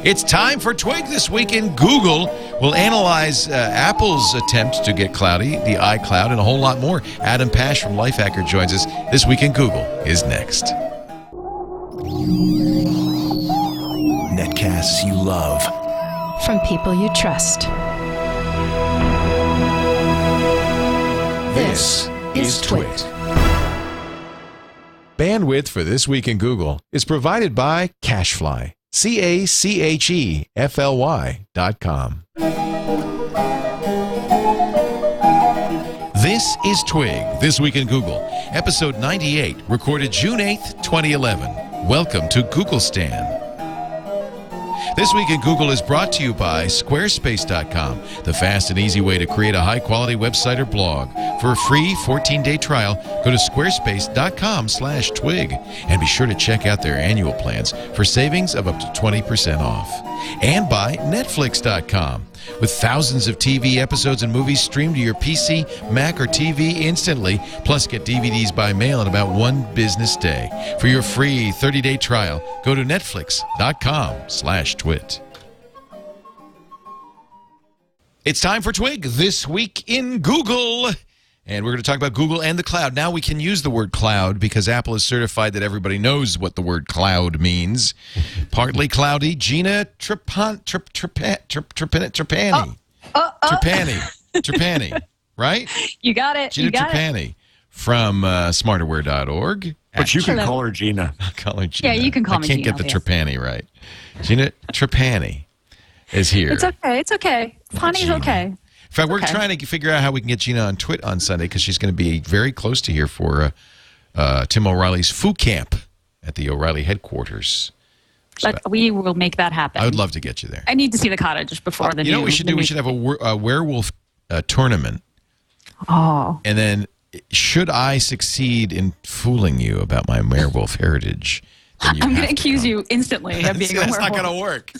It's time for Twig This Week in Google. We'll analyze Apple's attempt to get cloudy, the iCloud, and a whole lot more. Adam Pash from Lifehacker joins us. This Week in Google is next. Netcasts you love. From people you trust. This is TWiT. Bandwidth for This Week in Google is provided by Cachefly. Cachefly.com. This is Twig, This Week in Google, episode 98, recorded June 8th, 2011. Welcome to Googlestan. This Week in Google is brought to you by Squarespace.com, the fast and easy way to create a high-quality website or blog. For a free 14-day trial, go to squarespace.com/twig and be sure to check out their annual plans for savings of up to 20% off. And by Netflix.com, with thousands of TV episodes and movies streamed to your PC, Mac, or TV instantly, plus get DVDs by mail in about one business day. For your free 30-day trial, go to netflix.com/twit. It's time for Twig, This Week in Google. And we're going to talk about Google and the cloud. Now we can use the word cloud because Apple is certified that everybody knows what the word cloud means. Partly cloudy. Gina Trapani. Trapani, right? You got it. Gina Trapani from smarterware.org. But you can call her Gina. I'll call her Gina. Yeah, you can call me Gina. I can't get the Trapani right. Gina Trapani is here. It's okay. It's okay. Honey's okay. In fact, we're trying to figure out how we can get Gina on TWiT on Sunday because she's going to be very close to here for Tim O'Reilly's Foo Camp at the O'Reilly headquarters. So we will make that happen. I would love to get you there. I need to see the cottage before the You know what we should do? We should have a werewolf tournament. Oh. And then, should I succeed in fooling you about my werewolf heritage, I'm going to accuse you instantly of being a werewolf. That's not going to work.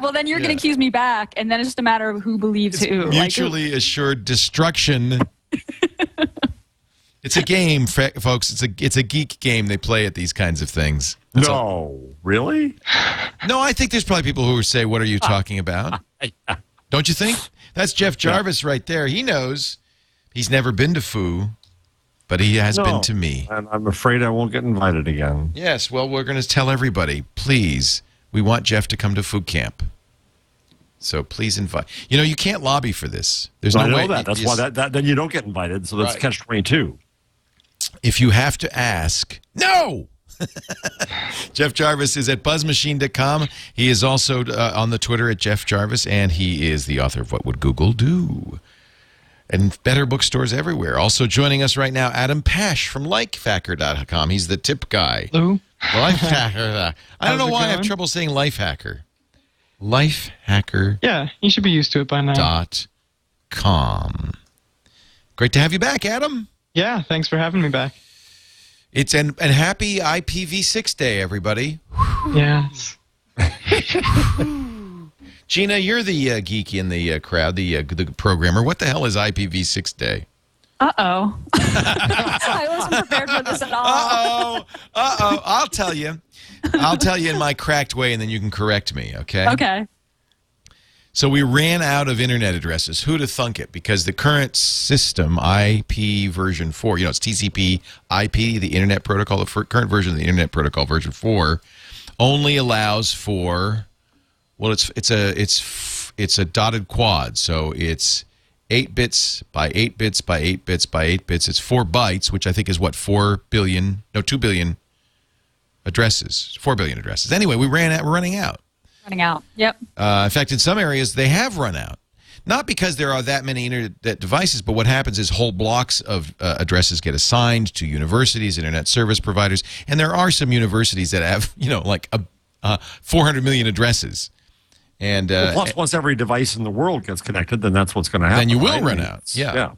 Well, then you're going to accuse me back, and then it's just a matter of who believes who. Mutually assured destruction. It's a game, folks. It's a geek game they play at these kinds of things. Really? No, I think there's probably people who say, "What are you talking about?" Don't you think? That's Jeff Jarvis right there. He knows. He's never been to Foo. But he has been to me. And I'm afraid I won't get invited again. Yes, well, we're going to tell everybody, please, we want Jeff to come to Food Camp. So please invite. You know, you can't lobby for this. There's no way. I know that. That's why then you don't get invited. So that's catch-22. If you have to ask, no! Jeff Jarvis is at buzzmachine.com. He is also on the Twitter at Jeff Jarvis, and he is the author of What Would Google Do? And better bookstores everywhere. Also joining us right now, Adam Pash from Lifehacker.com. He's the tip guy. Hello. Lifehacker. I don't know why I have trouble saying Lifehacker. Lifehacker. Yeah, you should be used to it by now. .com. Great to have you back, Adam. Yeah, thanks for having me back. It's and happy IPv6 Day, everybody. Yes. Gina, you're the geek in the crowd, the programmer. What the hell is IPv6 Day? Uh-oh. I wasn't prepared for this at all. Uh-oh. I'll tell you. I'll tell you in my cracked way, and then you can correct me, okay? Okay. So we ran out of internet addresses. Who'd have thunk it? Because the current system, IP version 4, it's TCP IP, the Internet Protocol, the current version of the Internet Protocol, version 4, only allows for... Well, it's a dotted quad, so it's 8 bits by 8 bits by 8 bits by 8 bits. It's 4 bytes, which I think is what 2 billion addresses. 4 billion addresses. Anyway, we're running out. Running out. Yep. In fact, in some areas they have run out. Not because there are that many internet devices, but what happens is whole blocks of addresses get assigned to universities, internet service providers, and there are some universities that have, like 400 million addresses. And plus, once every device in the world gets connected, then that's what's going to happen. Then you will run out. Yeah.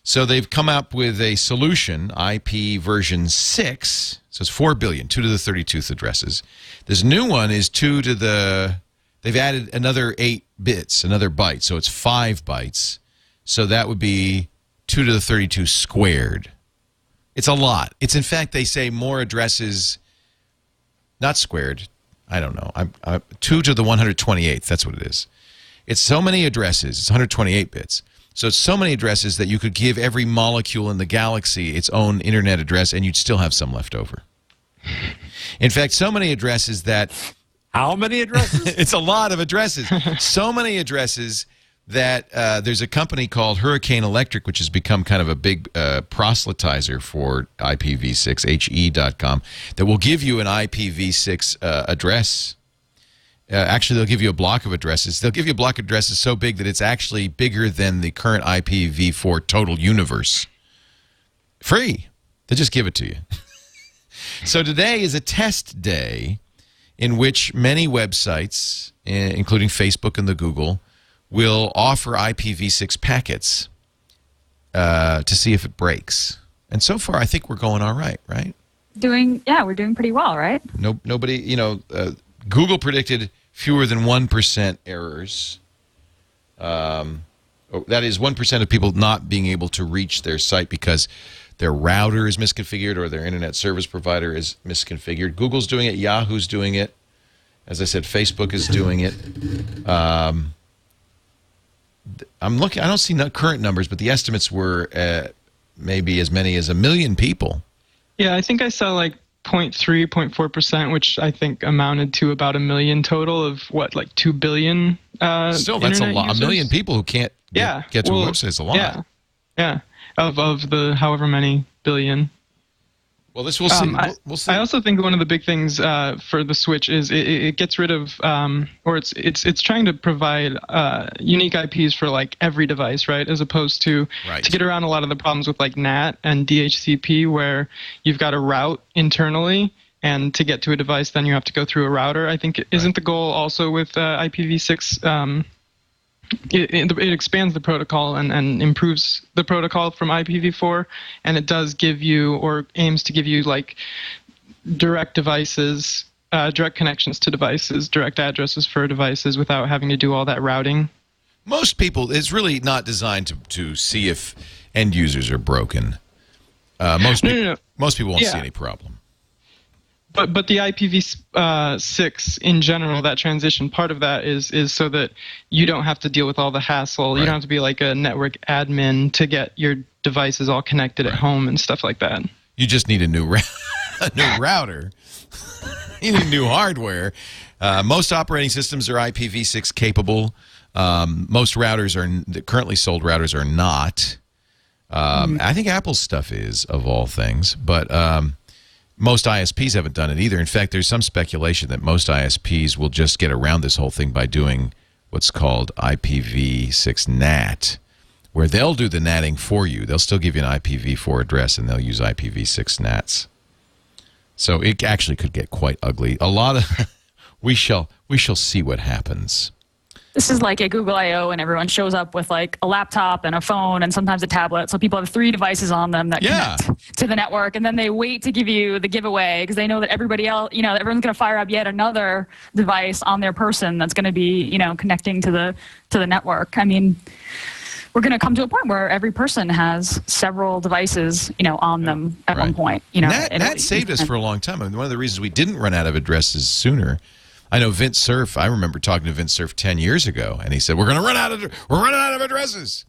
So they've come up with a solution, IP version 6. So it's 4 billion, 2 to the 32th addresses. This new one is they've added another 8 bits, another byte. So it's 5 bytes. So that would be 2 to the 32 squared. It's a lot. It's, in fact, they say more addresses, not squared. I don't know. I'm 2 to the 128th. That's what it is. It's so many addresses. It's 128 bits. So it's so many addresses that you could give every molecule in the galaxy its own internet address, and you'd still have some left over. In fact, so many addresses that... How many addresses? It's a lot of addresses. So many addresses that there's a company called Hurricane Electric, which has become kind of a big proselytizer for IPv6, he.com, that will give you an IPv6 address. Actually, they'll give you a block of addresses. They'll give you a block of addresses so big that it's actually bigger than the current IPv4 total universe. Free. They just give it to you. So today is a test day in which many websites, including Facebook and the Google, will offer IPv6 packets to see if it breaks. And so far, I think we're going all right, right? We're doing pretty well, right? Nobody, Google predicted fewer than 1% errors. That is 1% of people not being able to reach their site because their router is misconfigured or their internet service provider is misconfigured. Google's doing it. Yahoo's doing it. As I said, Facebook is doing it. I'm looking. I don't see current numbers, but the estimates were maybe as many as 1 million people. Yeah, I think I saw like 0.3, 0.4%, which I think amounted to about 1 million total of like 2 billion. Still, that's a lot. Users. 1 million people who can't get to a website is a lot. Yeah. Of the however many billion. Well, this we'll see. We'll see. I also think one of the big things for the switch is it gets rid of, or it's trying to provide unique IPs for like every device, right? As opposed to get around a lot of the problems with like NAT and DHCP, where you've got a route internally, and to get to a device, then you have to go through a router. I think isn't the goal also with IPv6? It expands the protocol and improves the protocol from IPv4, and it does give you, or aims to give you, like direct devices, direct connections to devices, direct addresses for devices without having to do all that routing. Most people, it's really not designed to see if end users are broken. Most people won't see any problem. But the IPv6 in general, that transition, part of that is so that you don't have to deal with all the hassle. Right. You don't have to be like a network admin to get your devices all connected at home and stuff like that. You just need a new router. You need new hardware. Most operating systems are IPv6 capable. Most routers currently sold routers are not. I think Apple's stuff is, of all things, but most ISPs haven't done it either. In fact, there's some speculation that most ISPs will just get around this whole thing by doing what's called IPv6 NAT, where they'll do the NATing for you. They'll still give you an IPv4 address, and they'll use IPv6 NATs. So it actually could get quite ugly. A lot of we shall see what happens. This is like a Google I/O, and everyone shows up with like a laptop and a phone and sometimes a tablet. So people have 3 devices on them that connect to the network, and then they wait to give you the giveaway because they know that everybody else, everyone's going to fire up yet another device on their person that's going to be, connecting to the network. I mean, we're going to come to a point where every person has several devices, on them at one point. That saved us for a long time. I mean, one of the reasons we didn't run out of addresses sooner. I know Vince Cerf. I remember talking to Vince Cerf 10 years ago, and he said, "We're running out of addresses."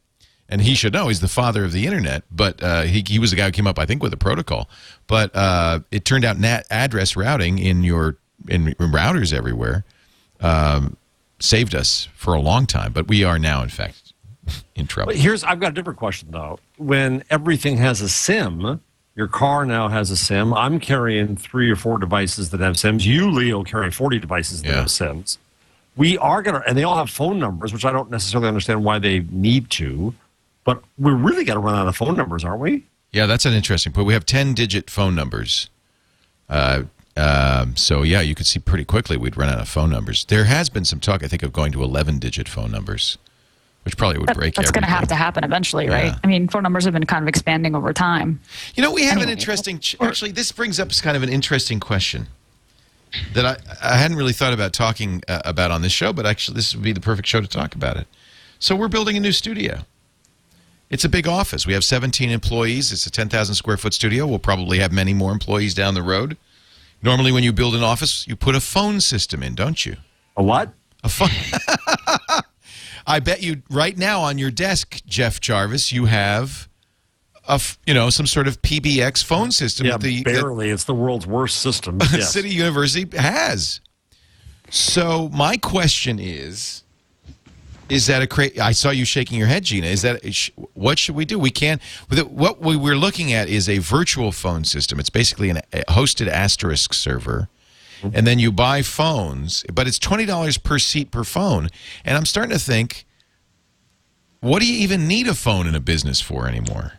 And he should know. He's the father of the internet, but he was the guy who came up, I think, with a protocol. But it turned out NAT address routing in routers everywhere saved us for a long time. But we are now, in fact, in trouble. I've got a different question though. When everything has a SIM. Your car now has a SIM. I'm carrying 3 or 4 devices that have SIMs. You, Leo, carry 40 devices that have SIMs. We are going to, and they all have phone numbers, which I don't necessarily understand why they need to, but we're really going to run out of phone numbers, aren't we? Yeah, that's an interesting point. We have 10-digit phone numbers. So, yeah, you could see pretty quickly we'd run out of phone numbers. There has been some talk, I think, of going to 11-digit phone numbers, which probably would break everything. That's going to have to happen eventually, right? I mean, phone numbers have been kind of expanding over time. We have an interesting... Actually, this brings up kind of an interesting question that I hadn't really thought about talking about on this show, but actually this would be the perfect show to talk about it. So we're building a new studio. It's a big office. We have 17 employees. It's a 10,000 square foot studio. We'll probably have many more employees down the road. Normally, when you build an office, you put a phone system in, don't you? A what? A phone. I bet you right now on your desk, Jeff Jarvis, you have some sort of PBX phone system. Yeah, barely. It's the world's worst system. Yes. City University has. So my question is that I saw you shaking your head, Gina. What should we do? We can't. What we're looking at is a virtual phone system. It's basically a hosted asterisk server. And then you buy phones, but it's $20 per seat per phone. And I'm starting to think, what do you even need a phone in a business for anymore?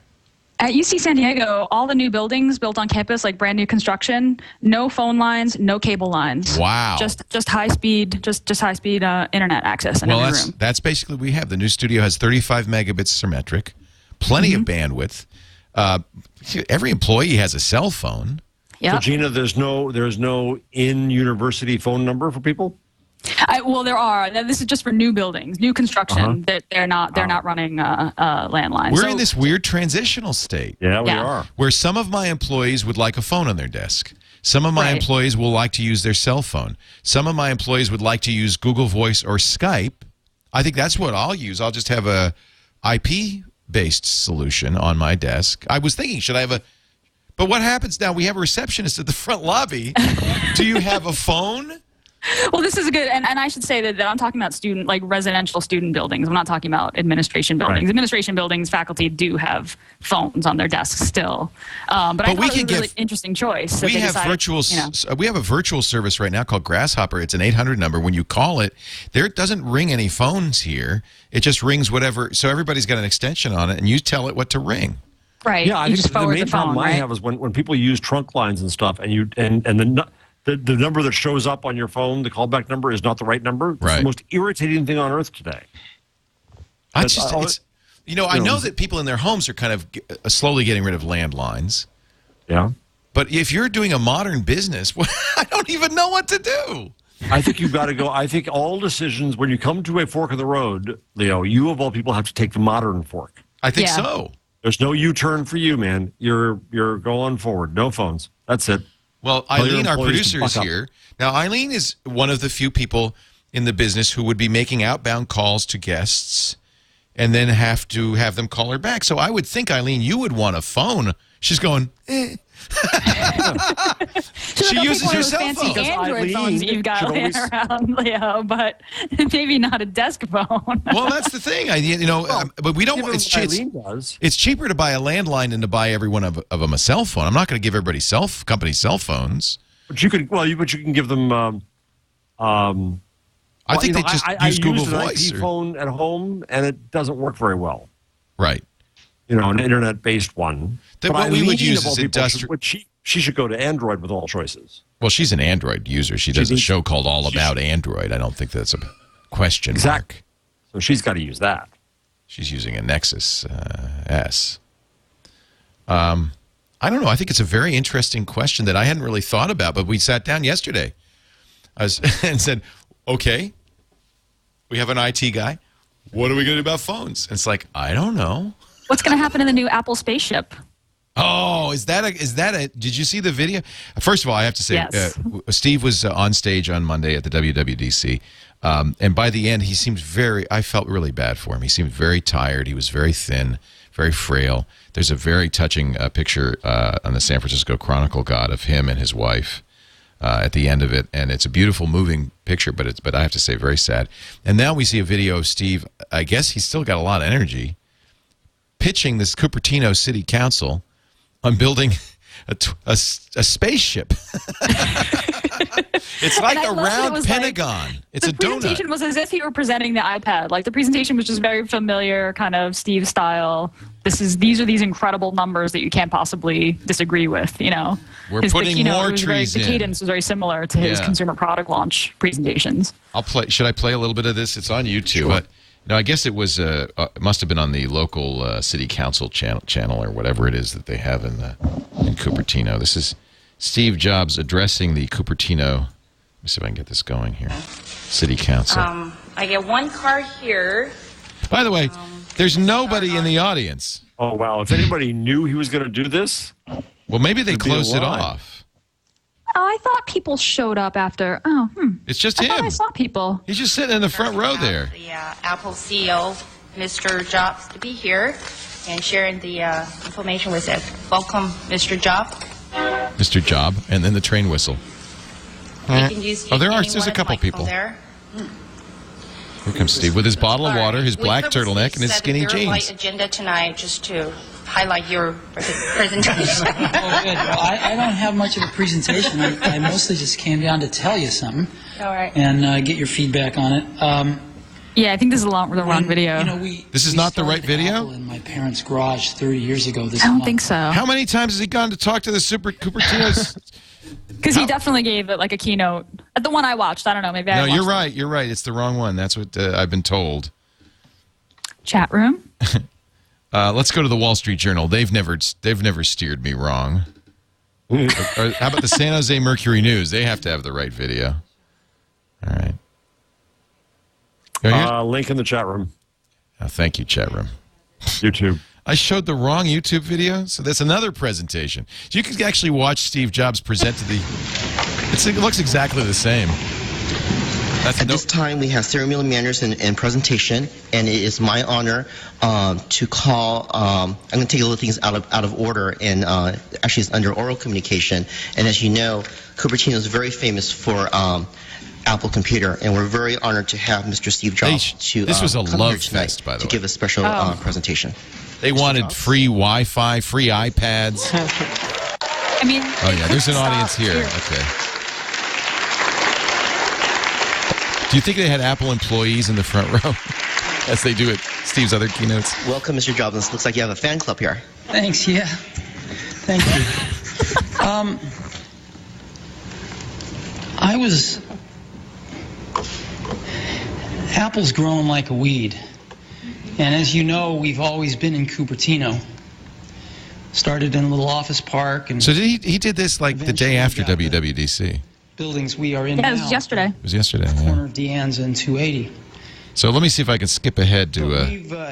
At UC San Diego, all the new buildings built on campus, like brand new construction, no phone lines, no cable lines. Wow. Just high speed, just high speed internet access in every room. That's basically what we have. The new studio has 35 megabits symmetric, plenty of bandwidth. Every employee has a cell phone. Yep. So Gina, there's no in-university phone number for people? Well, there are. This is just for new buildings, new construction. They're not running landlines. We're in this weird transitional state. Yeah, we are. Where some of my employees would like a phone on their desk. Some of my employees will like to use their cell phone. Some of my employees would like to use Google Voice or Skype. I think that's what I'll use. I'll just have a IP-based solution on my desk. I was thinking, should I have a... But what happens now? We have a receptionist at the front lobby. Do you have a phone? Well, this is good, and I should say that I'm talking about residential student buildings. I'm not talking about administration buildings. Right. Administration buildings, faculty do have phones on their desks still. But I thought it was a really interesting choice. We have we have a virtual service right now called Grasshopper. It's an 800 number. When you call it, it doesn't ring any phones here. It just rings whatever. So everybody's got an extension on it, and you tell it what to ring. Right. Yeah, I think the main problem I have is when people use trunk lines and stuff, and the number that shows up on your phone, the callback number, is not the right number. It's the most irritating thing on earth today. I know that people in their homes are kind of slowly getting rid of landlines. Yeah. But if you're doing a modern business, I don't even know what to do. I think you've got to go. I think all decisions, when you come to a fork in the road, Leo, you of all people have to take the modern fork. I think so. There's no U-turn for you, man. You're going forward. No phones. That's it. Well, Eileen, our producer, is here. Now, Eileen is one of the few people in the business who would be making outbound calls to guests and then have to have them call her back. So I would think, Eileen, you would want a phone. She's going, eh. She uses her cell phone. Fancy Android phones that you've got laying around, Leo, but maybe not a desk phone. Well, that's the thing. But we don't. It's cheaper to buy a landline than to buy every one of them a cell phone. I'm not going to give everybody company cell phones. But you could. Well, but you can give them. I think they just use Google Voice. I used an IP phone at home, and it doesn't work very well. Right. An internet-based one. What we would use is industrial. She should go to Android with all choices. Well, she's an Android user. She does a show called All About Android. I don't think that's a question mark. So she's got to use that. She's using a Nexus S. I don't know. I think it's a very interesting question that I hadn't really thought about, but we sat down yesterday and said, okay, we have an IT guy. What are we going to do about phones? And it's like, I don't know. What's going to happen in the new Apple spaceship? Oh, is that a? Did you see the video? First of all, I have to say, yes. Steve was on stage on Monday at the WWDC, and by the end, he seemed I felt really bad for him. He seemed very tired. He was very thin, very frail. There's a very touching picture on the San Francisco Chronicle got of him and his wife at the end of it, and it's a beautiful, moving picture, but I have to say, very sad. And now we see a video of Steve. I guess he's still got a lot of energy, pitching this Cupertino City Council on building a spaceship. It's like a round pentagon. It's a donut. The presentation was as if he were presenting the iPad. Like, the presentation was just very familiar, kind of Steve style. These are these incredible numbers that you can't possibly disagree with. We're putting more trees in. The cadence was very similar to his consumer product launch presentations. Should I play a little bit of this? It's on YouTube. Sure. No, I guess it was. It must have been on the local city council channel or whatever it is that they have in Cupertino. This is Steve Jobs addressing the Cupertino. Let me see if I can get this going here. City council. I get one car here. By the way, there's nobody in the audience. Oh wow! If anybody knew he was going to do this, well, maybe they closed it off. Oh, I thought people showed up after. It's just I him. thought I saw people. He's just sitting in the front row there. The Apple CEO, Mr. Jobs, to be here and sharing the information with us. Welcome, Mr. Job. Mr. Job, and then the train whistle. You can use There's a couple people. There. Here comes Steve with his bottle of water, his black turtleneck, and his skinny jeans. jeans. Light agenda tonight, just to highlight your presentation. Oh, good. Well, I don't have much of a presentation. I mostly just came down to tell you something. All right. And get your feedback on it. Yeah, I think this is the wrong video. This is not the right video? Apple in my parents' garage 30 years ago. I don't think so. How many times has he gone to talk to the Super Cupertinos? Because he definitely gave it like a keynote. At the one I watched, I don't know. Maybe I No, watched you're right. You're right. It's the wrong one. That's what I've been told. Chat room. Let's go to the Wall Street Journal. They've never steered me wrong. Or how about the San Jose Mercury News? They have to have the right video. All right. Link in the chat room. Oh, thank you, chat room. YouTube. I showed the wrong YouTube video, so that's another presentation. So you can actually watch Steve Jobs present to the... It looks exactly the same. At this time, we have ceremonial manners and presentation, and it is my honor to call. I'm going to take a little things out of order, and actually, it's under oral communication. And as you know, Cupertino is very famous for Apple Computer, and we're very honored to have Mr. Steve Jobs This was a come love here tonight fest, by the way. to give a special presentation. They wanted free Wi-Fi, free iPads. I mean... Oh, yeah, there's an audience here. Okay. Do you think they had Apple employees in the front row, as they do at Steve's other keynotes? Welcome, Mr. Jobs. It looks like you have a fan club here. Thanks, yeah. Thank you. Apple's growing like a weed. And as you know, we've always been in Cupertino. Started in a little office park. And so he did this like the day after WWDC. Buildings we are in Yeah, now. it was yesterday. It was yesterday, Corner of Deanza and 280. So let me see if I can skip ahead to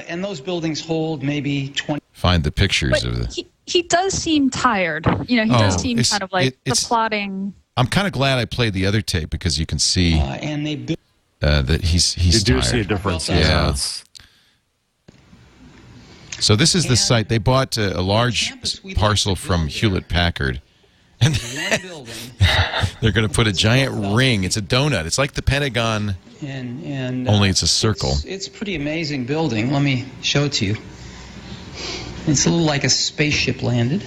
And those buildings hold maybe 20. Find the pictures But of the... he does seem tired. You know, he does seem kind of like the plotting. I'm kind of glad I played the other tape because you can see And they built that he's You do tired. see a difference. Yeah. So this is the site. They bought a large parcel from Hewlett-Packard. And they're going to put a giant ring. It's a donut. It's like the Pentagon, and only it's a circle. It's a pretty amazing building. Let me show it to you. It's a little like a spaceship landed.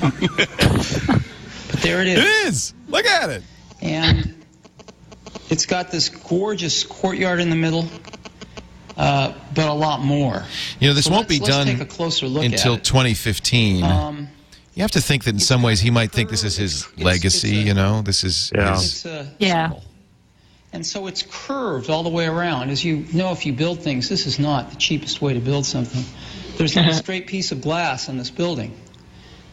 But there it is. It is. Look at it. And it's got this gorgeous courtyard in the middle, but a lot more. You know, this won't be let's done take a closer look until at it. 2015. You have to think that in some ways he might think this is his legacy, you know? This is... Yeah. And so it's curved all the way around. As you know, if you build things, this is not the cheapest way to build something. There's not a straight piece of glass in this building.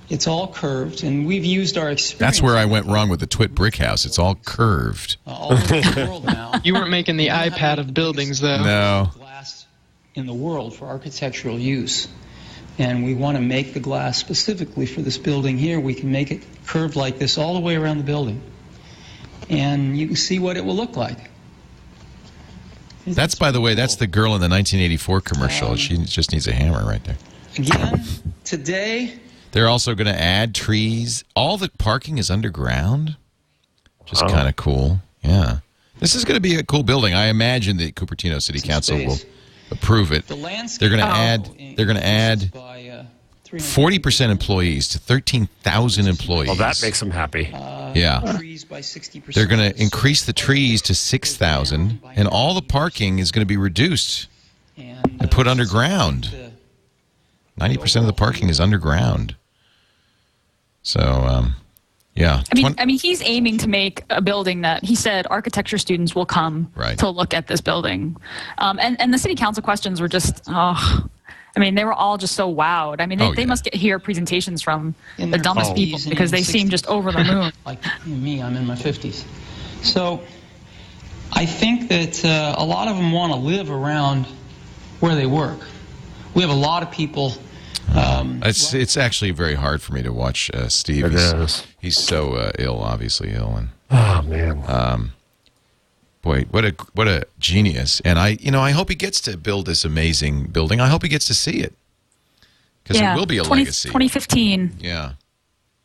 It's all curved, and we've used our experience. That's where I went wrong with the TWiT brick house. It's all curved. All over the world now. You weren't making the iPad of buildings, though. No. Glass in the world for architectural use. And we want to make the glass specifically for this building here. We can make it curved like this all the way around the building. And you can see what it will look like. That's, by the way, that's the girl in the 1984 commercial. She just needs a hammer right there. Again, today... They're also going to add trees. All the parking is underground. Just kind of cool. Yeah. This is going to be a cool building. I imagine the Cupertino City Council will approve it. They're going to add 40% employees to 13,000 employees. Well, that makes them happy. Yeah. They're going to increase the trees to 6,000, and all the parking is going to be reduced and put underground. 90% of the parking is underground. So, yeah. I mean, he's aiming to make a building that he said architecture students will come to look at this building. And the city council questions were just, they were all just so wowed. I mean, they must hear presentations from the dumbest people because they seem just over the moon. Like me, I'm in my 50s. So I think that a lot of them want to live around where they work. We have a lot of people It's actually very hard for me to watch Steve. He's so ill, obviously ill, and oh man, boy, what a genius! And I hope he gets to build this amazing building. I hope he gets to see it because it will be a legacy. 2015. Yeah,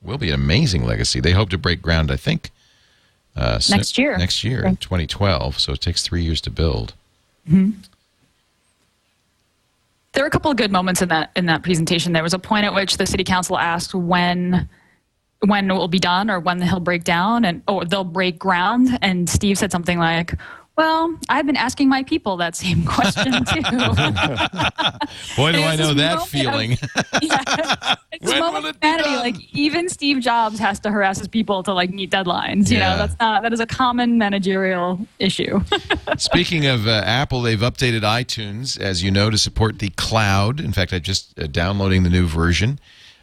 will be an amazing legacy. They hope to break ground, I think, next year. Next year in 2012. So it takes 3 years to build. Mm-hmm. There were a couple of good moments in that presentation. There was a point at which the city council asked when it will be done or when he'll break down or they'll break ground. And Steve said something like, "Well, I've been asking my people that same question too." Boy, do I know that feeling. It's a moment of humanity. Like even Steve Jobs has to harass his people to meet deadlines. You know, that is a common managerial issue. Speaking of Apple, they've updated iTunes, as you know, to support the cloud. In fact, I'm just downloading the new version.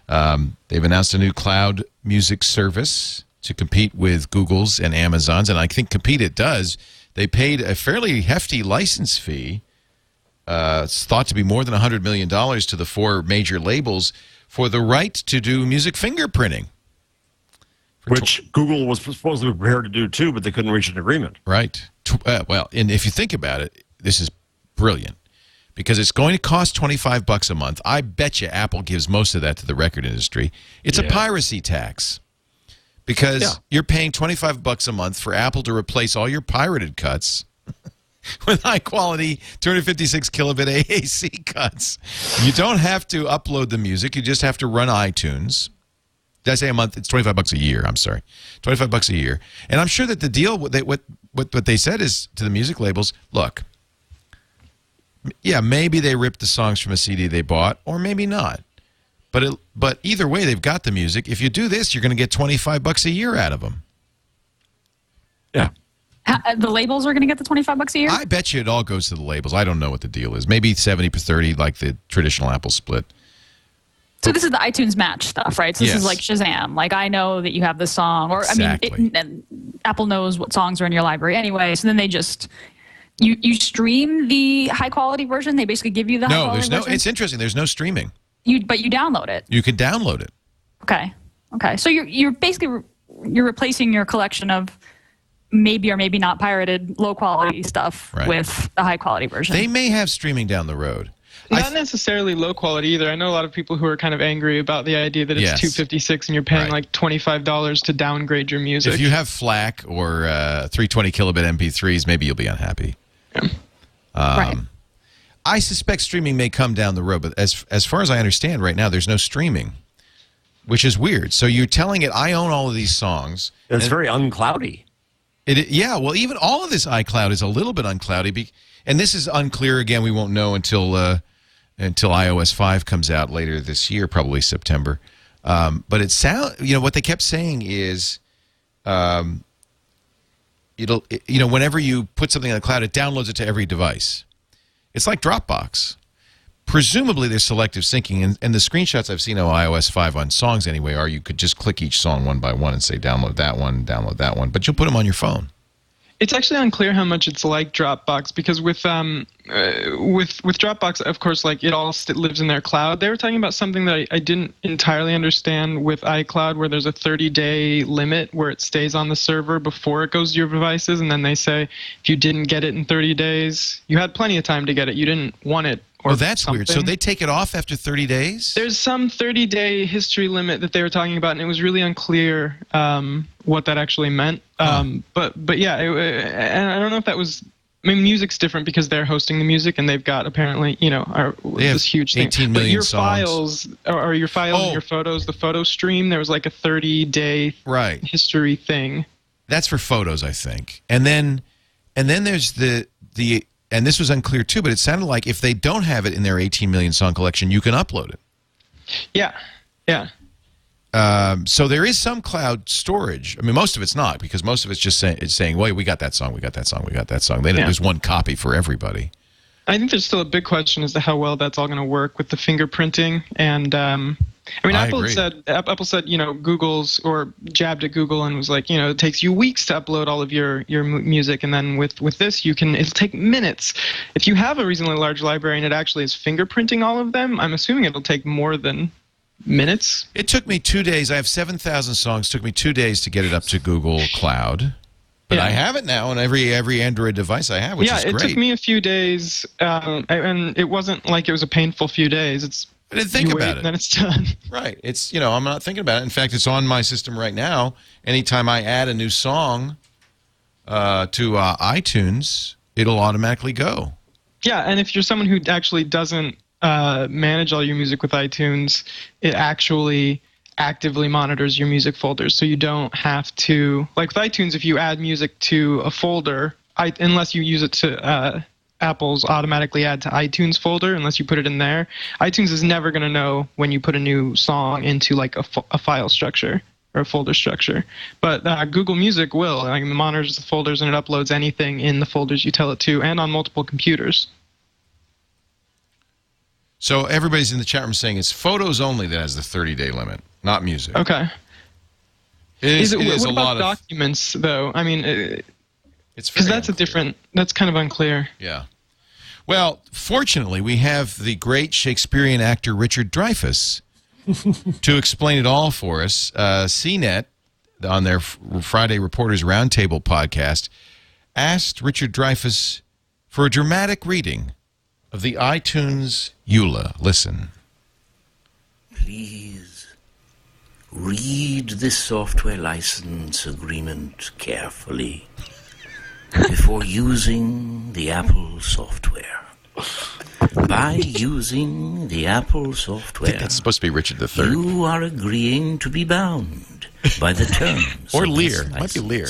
They've announced a new cloud music service to compete with Google's and Amazon's, and I think compete it does. They paid a fairly hefty license fee. It's thought to be more than $100 million to the 4 major labels for the right to do music fingerprinting. Which Google was supposedly prepared to do too, but they couldn't reach an agreement. Right. Well, and if you think about it, this is brilliant because it's going to cost $25 a month. I bet you Apple gives most of that to the record industry. It's a piracy tax. Because you're paying $25 a month for Apple to replace all your pirated cuts with high-quality 256 kilobit AAC cuts. You don't have to upload the music. You just have to run iTunes. Did I say a month? It's $25 a year. I'm sorry. $25 a year. And I'm sure that the deal, what they said is to the music labels, look, yeah, maybe they ripped the songs from a CD they bought, or maybe not. But either way, they've got the music. If you do this, you're going to get $25 a year out of them. Yeah. The labels are going to get the $25 a year? I bet you it all goes to the labels. I don't know what the deal is. Maybe 70-30 like the traditional Apple split. So this is the iTunes Match stuff, right? So this is like Shazam. Like I know that you have this song. Or exactly. I mean, Apple knows what songs are in your library anyway. So then they just... You stream the high-quality version? They basically give you the high-quality version? It's interesting. There's no streaming. But you download it. You can download it. Okay. So you're basically replacing your collection of maybe or maybe not pirated low quality stuff with the high quality version. They may have streaming down the road. Not necessarily low quality either. I know a lot of people who are kind of angry about the idea that it's 256 and you're paying like $25 to downgrade your music. If you have FLAC or 320 kilobit MP3s, maybe you'll be unhappy. Yeah. I suspect streaming may come down the road, but as far as I understand right now, there's no streaming, which is weird. So you're telling it, I own all of these songs. It's very uncloudy. Yeah, well, even all of this iCloud is a little bit uncloudy. And this is unclear. Again, we won't know until iOS 5 comes out later this year, probably September. But it what they kept saying is, whenever you put something on the cloud, it downloads it to every device. It's like Dropbox. Presumably, there's selective syncing, and the screenshots I've seen of iOS 5 on songs anyway are you could just click each song one by one and say download that one, but you'll put them on your phone. It's actually unclear how much it's like Dropbox because with Dropbox, of course, like it all lives in their cloud. They were talking about something that I didn't entirely understand with iCloud, where there's a 30-day limit where it stays on the server before it goes to your devices, and then they say if you didn't get it in 30 days, you had plenty of time to get it. You didn't want it. Oh, that's weird. So they take it off after 30 days? There's some 30-day history limit that they were talking about, and it was really unclear what that actually meant. But yeah, and I don't know if that was. I mean, music's different because they're hosting the music, and they've got apparently, this huge thing. 18 million but your songs. Your files and your photos, the photo stream, there was like a 30-day history thing. That's for photos, I think. And then there's the. And this was unclear too, but it sounded like if they don't have it in their 18 million song collection, you can upload it. Yeah. So there is some cloud storage. I mean, most of it's not, because most of it's just saying, well, we got that song, we got that song, we got that song. There's one copy for everybody. I think there's still a big question as to how well that's all going to work with the fingerprinting and I mean, Apple said, Google's or jabbed at Google and was like, it takes you weeks to upload all of your music, and then with this, it'll take minutes. If you have a reasonably large library and it actually is fingerprinting all of them, I'm assuming it'll take more than minutes. It took me 2 days. I have 7,000 songs. It took me 2 days to get it up to Google Cloud. But I have it now on every Android device I have, which is great. Yeah, it took me a few days, and it wasn't like it was a painful few days. I didn't think about it. And then it's done. Right. It's, I'm not thinking about it. In fact, it's on my system right now. Anytime I add a new song to iTunes, it'll automatically go. Yeah, and if you're someone who actually doesn't manage all your music with iTunes, it actually actively monitors your music folders, so you don't have to, like with iTunes, if you add music to a folder, unless you use it to Apple's automatically add to iTunes folder, unless you put it in there, iTunes is never going to know when you put a new song into like a file structure or a folder structure. But Google Music will. Like, it monitors the folders and it uploads anything in the folders you tell it to, and on multiple computers. So everybody's in the chat room saying it's photos only that has the 30-day limit, not music. Okay. What about documents, though? I mean, it's because that's that's kind of unclear. Yeah. Well, fortunately, we have the great Shakespearean actor Richard Dreyfuss to explain it all for us. CNET, on their Friday Reporters Roundtable podcast, asked Richard Dreyfuss for a dramatic reading of the iTunes EULA. Listen. Please read this software license agreement carefully before using the Apple software. By using the Apple software, I think that's supposed to be Richard III. You are agreeing to be bound by the terms or of Lear. this license. Might be Lear.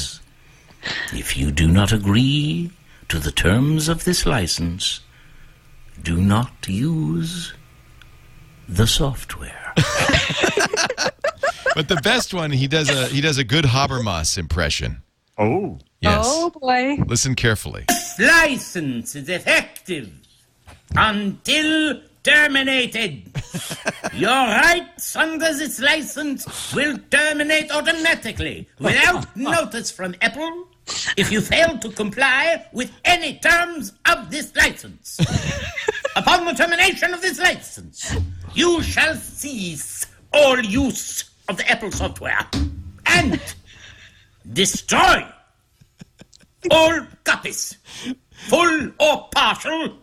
If you do not agree to the terms of this license, do not use the software. But the best one, he does a good Habermas impression. Oh. Yes. Oh, boy. Listen carefully. This license is effective until terminated. Your rights under this license will terminate automatically without notice from Apple if you fail to comply with any terms of this license. Upon the termination of this license, you shall cease all use of the Apple software and destroy all copies, full or partial,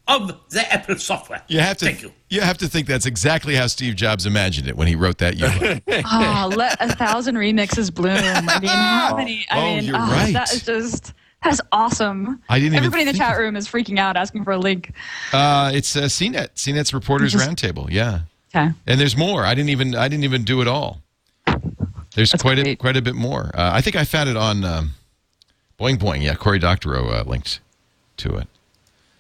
of the Apple software. Thank you. You have to think that's exactly how Steve Jobs imagined it when he wrote that EULA. Let 1,000 remixes bloom. I mean, how many? You're right. That's awesome. Everybody in the chat room is freaking out, asking for a link. It's CNET. CNET's Reporters Roundtable. Yeah. Okay. And there's more. I didn't even do it all. There's quite a bit more. I think I found it on Boing Boing. Yeah, Cory Doctorow linked to it.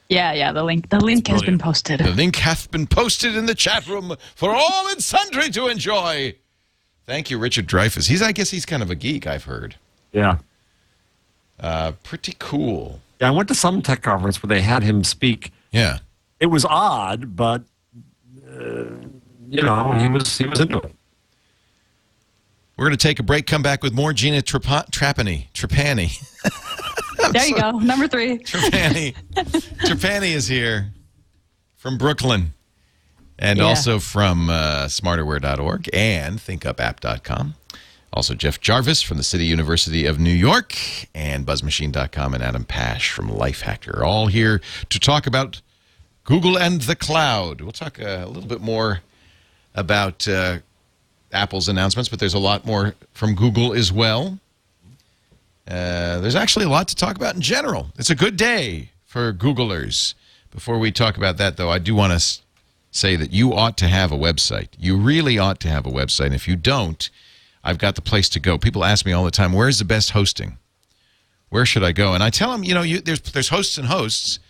Yeah. The link has been posted. The link hath been posted in the chat room for all and sundry to enjoy. Thank you, Richard Dreyfuss. I guess he's kind of a geek, I've heard. Yeah. Pretty cool. Yeah, I went to some tech conference where they had him speak. Yeah. It was odd, but he was into it. We're going to take a break, come back with more Gina Trapani. There you go, number 3. Trapani. Trapani is here from Brooklyn and also from smarterware.org and thinkupapp.com. Also, Jeff Jarvis from the City University of New York and buzzmachine.com and Adam Pash from Lifehacker, all here to talk about Google and the cloud. We'll talk a little bit more about Apple's announcements, but there's a lot more from Google as well. There's actually a lot to talk about in general. It's a good day for Googlers. Before we talk about that, though, I do want to say that you ought to have a website. You really ought to have a website. And if you don't, I've got the place to go. People ask me all the time, where's the best hosting? Where should I go? And I tell them, there's hosts and hosts,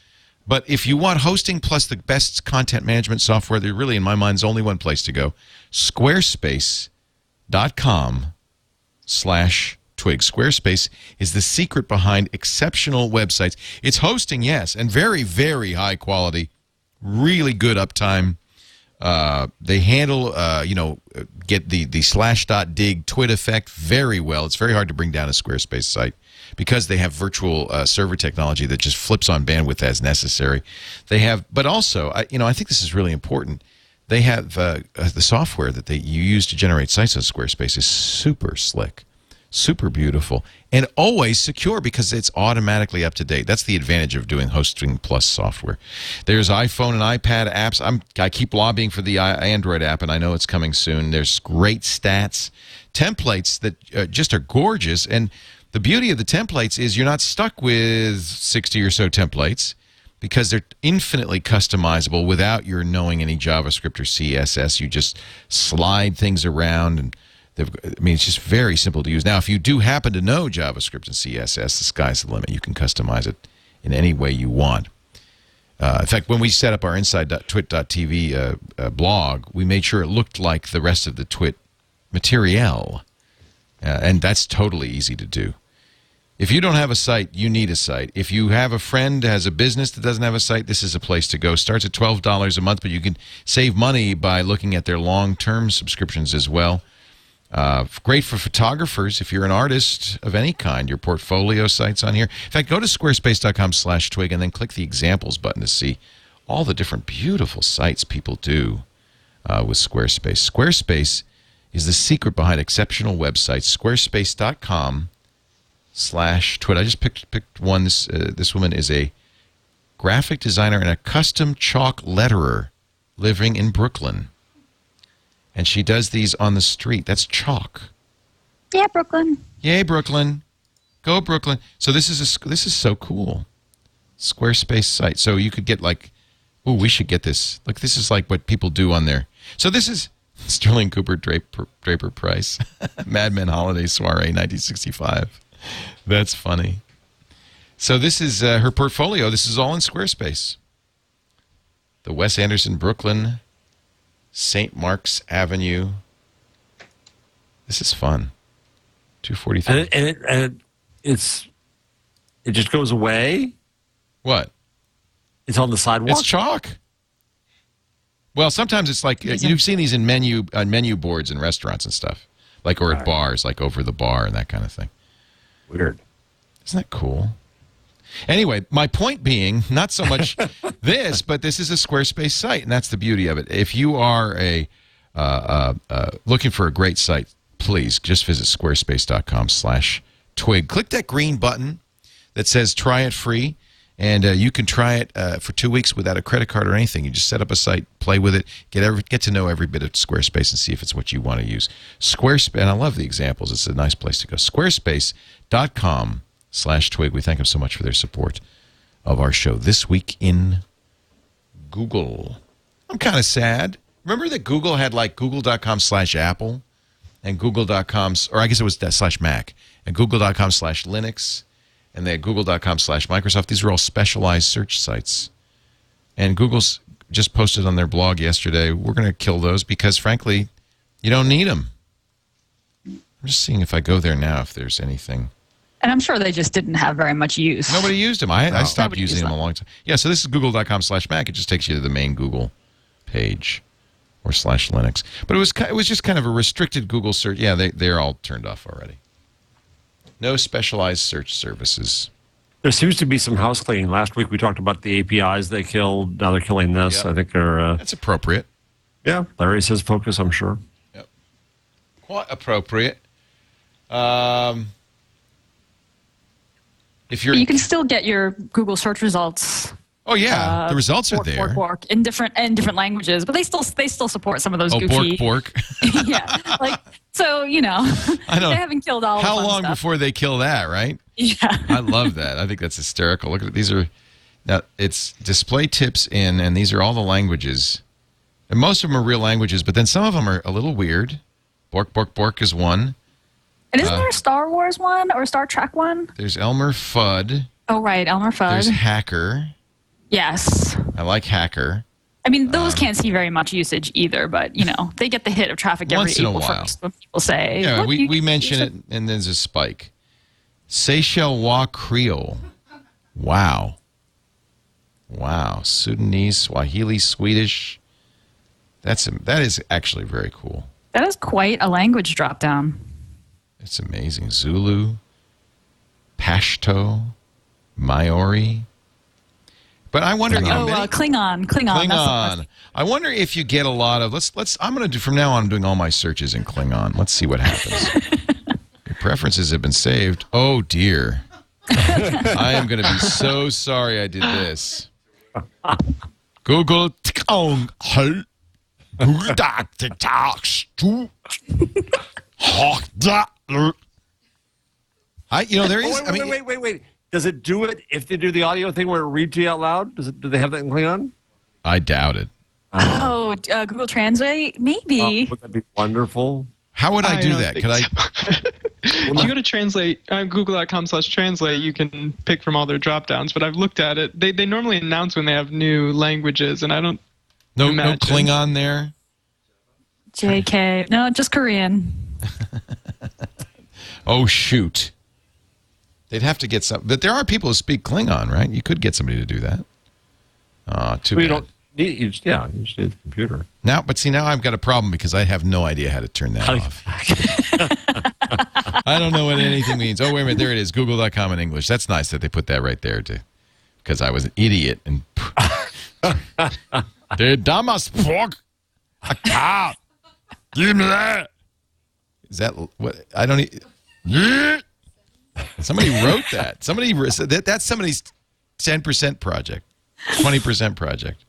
but if you want hosting plus the best content management software, there really, in my mind, is only one place to go. Squarespace.com/Twig. Squarespace is the secret behind exceptional websites. It's hosting, yes, and very, very high quality, really good uptime. They handle, get the slash.dig twit effect very well. It's very hard to bring down a Squarespace site because they have virtual server technology that just flips on bandwidth as necessary. They have, but also, I think this is really important. They have the software that you use to generate sites on Squarespace is super slick, super beautiful, and always secure because it's automatically up to date. That's the advantage of doing Hosting Plus software. There's iPhone and iPad apps. I keep lobbying for the Android app, and I know it's coming soon. There's great stats, templates that just are gorgeous, and the beauty of the templates is you're not stuck with 60 or so templates because they're infinitely customizable without your knowing any JavaScript or CSS. You just slide things around, and it's just very simple to use. Now, if you do happen to know JavaScript and CSS, the sky's the limit. You can customize it in any way you want. In fact, when we set up our inside.twit.tv blog, we made sure it looked like the rest of the Twit material, and that's totally easy to do. If you don't have a site, you need a site. If you have a friend that has a business that doesn't have a site, this is a place to go. Starts at $12 a month, but you can save money by looking at their long-term subscriptions as well. Great for photographers if you're an artist of any kind. Your portfolio site's on here. In fact, go to squarespace.com/twig and then click the examples button to see all the different beautiful sites people do with Squarespace. Squarespace is the secret behind exceptional websites. Squarespace.com/twit. I just picked one. This woman is a graphic designer and a custom chalk letterer living in Brooklyn. And she does these on the street. That's chalk. Yeah, Brooklyn. Yay, Brooklyn. Go, Brooklyn. So this is so cool. Squarespace site. So you could get we should get this. Look, this is like what people do on there. So this is Sterling Cooper Draper Price. Mad Men Holiday Soiree 1965. That's funny. So this is her portfolio. This is all in Squarespace. The Wes Anderson, Brooklyn, St. Mark's Avenue. This is fun. 243. And it just goes away? What? It's on the sidewalk? It's chalk. Well, sometimes it's like, you've seen these in menu boards in restaurants and stuff. Or at bars, like over the bar and that kind of thing. Weird. Isn't that cool? Anyway, my point being, not so much this, but this is a Squarespace site, and that's the beauty of it. If you are looking for a great site, please just visit squarespace.com/twig. Click that green button that says try it free, and you can try it for 2 weeks without a credit card or anything. You just set up a site, play with it, get to know every bit of Squarespace and see if it's what you want to use. Squarespace, and I love the examples. It's a nice place to go. Squarespace.com/twig. We thank them so much for their support of our show. This Week in Google. I'm kind of sad. Remember that Google had google.com/Apple and google.com, or I guess it was /Mac, and google.com/Linux, and they had google.com/Microsoft. These are all specialized search sites. And Google's just posted on their blog yesterday, we're going to kill those because, frankly, you don't need them. I'm just seeing if I go there now if there's anything. And I'm sure they just didn't have very much use. Nobody used them. I stopped using them a long time. Yeah, so this is google.com/Mac. It just takes you to the main Google page or /Linux. But it was just kind of a restricted Google search. Yeah, they're all turned off already. No specialized search services. There seems to be some house cleaning. Last week we talked about the APIs they killed. Now they're killing this. Yep. I think they're... That's appropriate. Yeah, Larry says focus, I'm sure. Yep. Quite appropriate. You can still get your Google search results. Oh yeah, the results are there. Bork, in different languages, but they still support some of those goofy. Bork. Yeah, so they haven't killed all. How the fun long stuff. before they kill that, right? Yeah, I love that. I think that's hysterical. Look at these now it's display tips and these are all the languages, and most of them are real languages, but then some of them are a little weird. Bork is one. And isn't there a Star Wars one or a Star Trek one? There's Elmer Fudd. Oh right, Elmer Fudd. There's Hacker. Yes. I like Hacker. I mean, those can't see very much usage either, but, they get the hit of traffic every April 1st when people say... Yeah, we mention it, and there's a spike. Seychelles Creole. Wow. Sudanese, Swahili, Swedish. That is actually very cool. That is quite a language drop down. It's amazing. Zulu, Pashto, Maori. But I wonder. Klingon. Klingon. I wonder if you get a lot of. Let's. I'm going to do from now on. I'm doing all my searches in Klingon. Let's see what happens. Your preferences have been saved. Oh dear. I am going to be so sorry I did this. Google. There is. Wait. Does it do it if they do the audio thing where it reads to you out loud? Do they have that in Klingon? I doubt it. Google Translate? Maybe. Would that be wonderful? How would I do that? Could I? If you go to translate, google.com/translate, you can pick from all their drop downs. But I've looked at it. They normally announce when they have new languages, and I don't. No Klingon there. JK. No, just Korean. Oh shoot. They'd have to get some, but there are people who speak Klingon, right? You could get somebody to do that. Too bad. You don't need, you just need a computer. Now I've got a problem because I have no idea how to turn that off. I don't know what anything means. Oh, wait a minute. There it is. Google.com in English. That's nice that they put that right there, because I was an idiot. And Der Damas Pork. A cow. Give me that. Is that what? I don't need. Somebody wrote that. Somebody said that's somebody's 10% project, 20% project.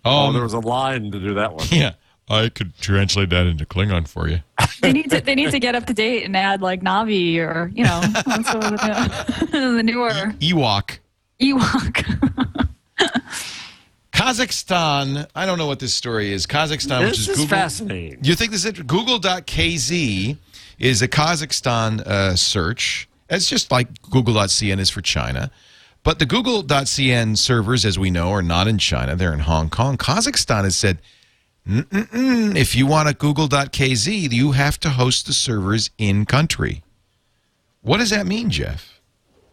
There was a line to do that one. Yeah, I could translate that into Klingon for you. They need to get up to date and add like Navi or the newer Ewok. Kazakhstan. I don't know what this story is. Kazakhstan, which is Google. Fascinating. You think this is Google.kz is a Kazakhstan search. It's just like Google.cn is for China. But the Google.cn servers, as we know, are not in China. They're in Hong Kong. Kazakhstan has said, if you want a Google.kz, you have to host the servers in country. What does that mean, Jeff?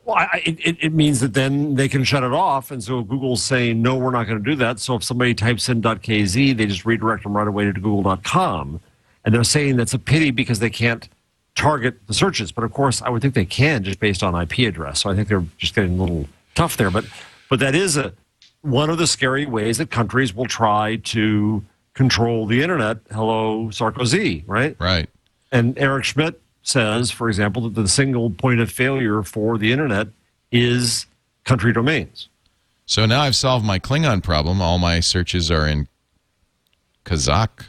Well, it means that then they can shut it off. And so Google's saying, no, we're not going to do that. So if somebody types in .kz, they just redirect them right away to google.com. And they're saying that's a pity because they can't target the searches. But, of course, I would think they can just based on IP address. So I think they're just getting a little tough there. But that is one of the scary ways that countries will try to control the Internet. Hello, Sarkozy, right? Right. And Eric Schmidt says, for example, that the single point of failure for the Internet is country domains. So now I've solved my Klingon problem. All my searches are in Kazakh.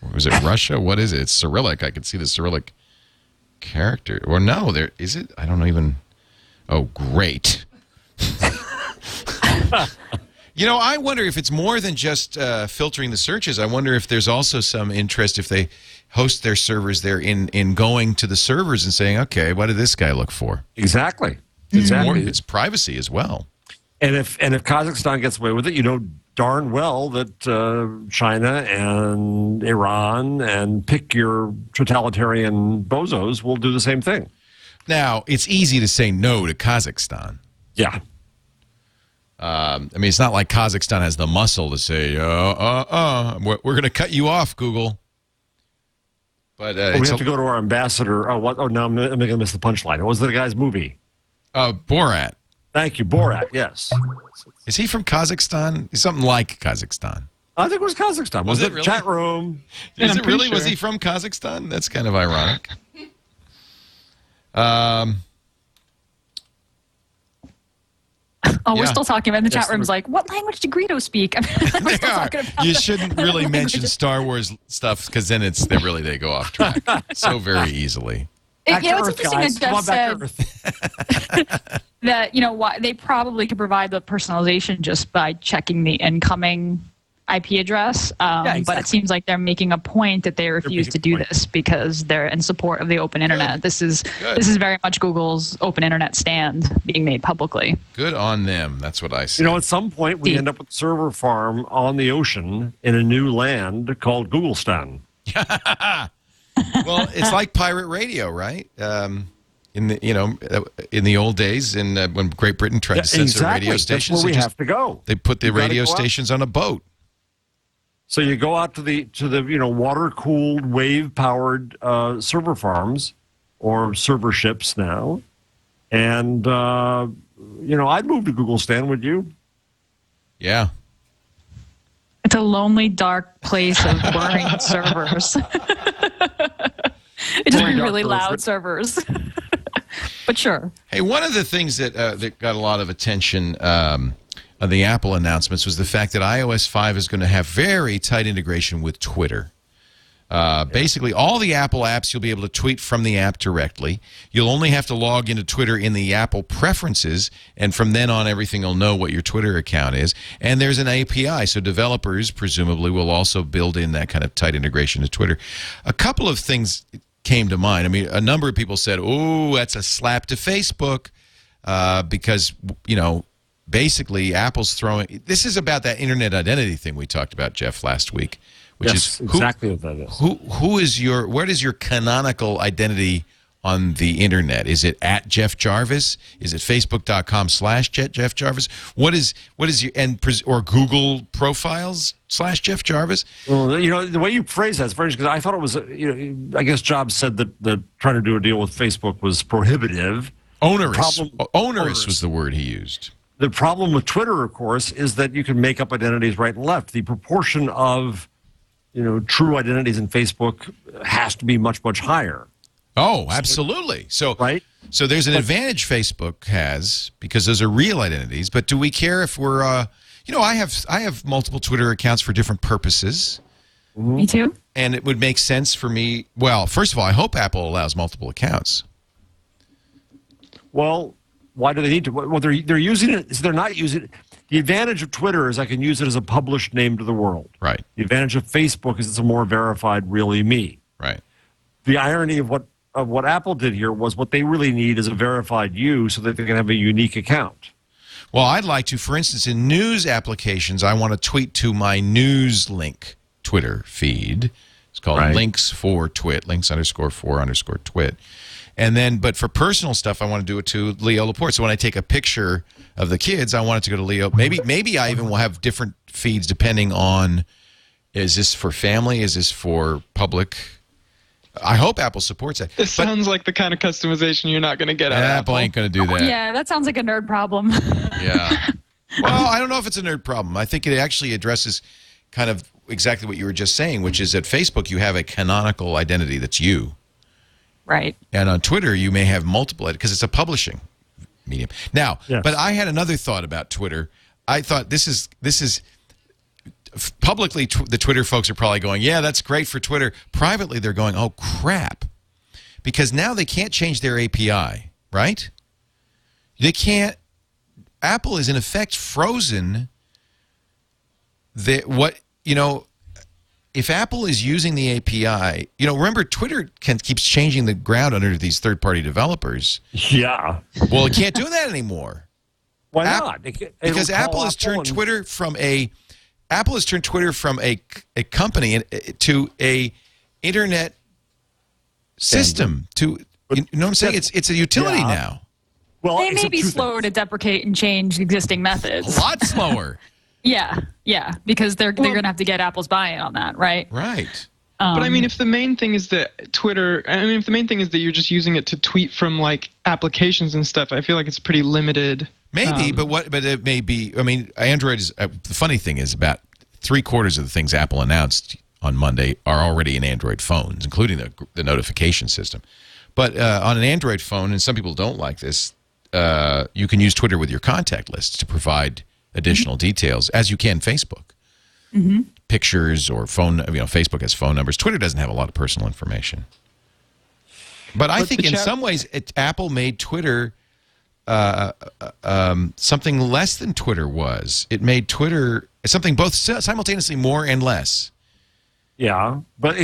Or was it Russia? What is it? It's Cyrillic. I can see the Cyrillic character. Or no, there is it? I don't even. Oh, great. I wonder if it's more than just filtering the searches. I wonder if there's also some interest if they host their servers there in going to the servers and saying, okay, what did this guy look for? Exactly. It's privacy as well. And if Kazakhstan gets away with it, you know darn well that China and Iran and pick your totalitarian bozos will do the same thing. Now, it's easy to say no to Kazakhstan. Yeah. It's not like Kazakhstan has the muscle to say, we're going to cut you off, Google. But we have to go to our ambassador. No, I'm going to miss the punchline. What was the guy's movie? Borat. Thank you, Borat, yes. Is he from Kazakhstan? He's something like Kazakhstan. I think it was Kazakhstan. Was it really? Chat room. Is it really? Sure. Was he from Kazakhstan? That's kind of ironic. We're still talking about the chat room's like, what language did Greedo speak? We're still talking about you shouldn't really mention Star Wars stuff because then they go off track so very easily. It's interesting that Jeff said that they probably could provide the personalization just by checking the incoming IP address. Exactly. But it seems like they're making a point that they refuse to do this because they're in support of the open internet. This is very much Google's open internet stand being made publicly. Good on them. That's what I see. At some point we end up with a server farm on the ocean in a new land called Googlestan. Well, it's like pirate radio, right? In the old days, when Great Britain tried to censor radio stations, that's where we have to go. They put the radio stations on a boat. So you go out to the water-cooled, wave-powered server farms or server ships now, and I'd move to Googlestan. Would you? Yeah. It's a lonely, dark place of boring servers. It just be really loud servers. But sure. Hey, one of the things that got a lot of attention on the Apple announcements was the fact that iOS 5 is going to have very tight integration with Twitter. Basically, all the Apple apps, you'll be able to tweet from the app directly. You'll only have to log into Twitter in the Apple preferences, and from then on, everything will know what your Twitter account is. And there's an API, so developers presumably will also build in that kind of tight integration to Twitter. A couple of things came to mind. I mean, a number of people said, "Oh, that's a slap to Facebook," because basically Apple's throwing. This is about that internet identity thing we talked about, Jeff, last week. Which is exactly what that is. Where is your canonical identity on the internet? Is it at Jeff Jarvis? Is it Facebook.com/Jeff Jarvis? What is your or Google profiles /Jeff Jarvis? Well, the way you phrase that is very because I thought it was I guess Jobs said that trying to do a deal with Facebook was prohibitive. Onerous was the word he used. The problem with Twitter, of course, is that you can make up identities right and left. The proportion of true identities in Facebook has to be much, much higher. Oh, absolutely. So, right? So there's an advantage Facebook has because those are real identities. But do we care if we're, I have multiple Twitter accounts for different purposes. Me too. And it would make sense for me. Well, first of all, I hope Apple allows multiple accounts. Well, why do they need to? Well, they're using it. So they're not using it. The advantage of Twitter is I can use it as a published name to the world. Right. The advantage of Facebook is it's a more verified, really me. Right. The irony of what Apple did here was what they really need is a verified you so that they can have a unique account. Well, I'd like to, for instance, in news applications, I want to tweet to my news link Twitter feed. It's called links for Twit, links_for_twit. And then, but for personal stuff, I want to do it to Leo Laporte. So when I take a picture of the kids, I want it to go to Leo. Maybe I even will have different feeds depending on, is this for family? Is this for public? I hope Apple supports that. This sounds like the kind of customization you're not going to get out of Apple. Ain't going to do that. Yeah, that sounds like a nerd problem. Yeah. Well, I don't know if it's a nerd problem. I think it actually addresses kind of exactly what you were just saying, which is at Facebook you have a canonical identity that's you. Right. And on Twitter, you may have multiple, because it's a publishing medium. Now, but I had another thought about Twitter. I thought this is publicly, the Twitter folks are probably going, yeah, that's great for Twitter. Privately, they're going, oh, crap. Because now they can't change their API, right? They can't. Apple is, in effect, frozen. If Apple is using the API, remember Twitter keeps changing the ground under these third-party developers. Yeah. Well, it can't do that anymore. Why not? Because Apple has turned Twitter from a company to a internet system. You know what I'm saying? It's a utility now. Well, they may be slower to deprecate and change existing methods. A lot slower. Yeah, because they're going to have to get Apple's buy-in on that, right? Right. But I mean, if the main thing is that you're just using it to tweet from like applications and stuff, I feel like it's pretty limited. Maybe, but it may be. I mean, Android is. The funny thing is, about 3/4 of the things Apple announced on Monday are already in Android phones, including the notification system. But on an Android phone, and some people don't like this, you can use Twitter with your contact lists to provide additional details, as you can Facebook. Pictures or phone, Facebook has phone numbers. Twitter doesn't have a lot of personal information. But I think in some ways, Apple made Twitter something less than Twitter was. It made Twitter something both simultaneously more and less. Yeah, but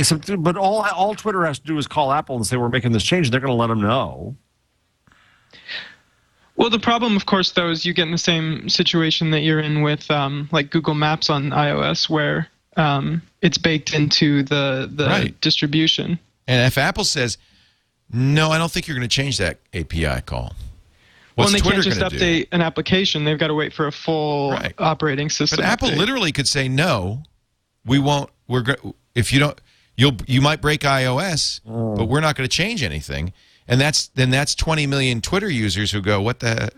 all Twitter has to do is call Apple and say, we're making this change. They're going to let them know. Well, the problem, of course, though, is you get in the same situation that you're in with like Google Maps on iOS, where it's baked into the distribution. And if Apple says, no, I don't think you're going to change that API call. Well, they can't just update an application. They've got to wait for a full operating system. But Apple literally could say no, we won't. If you don't, you might break iOS, but we're not going to change anything. And that's 20 million Twitter users who go, what the.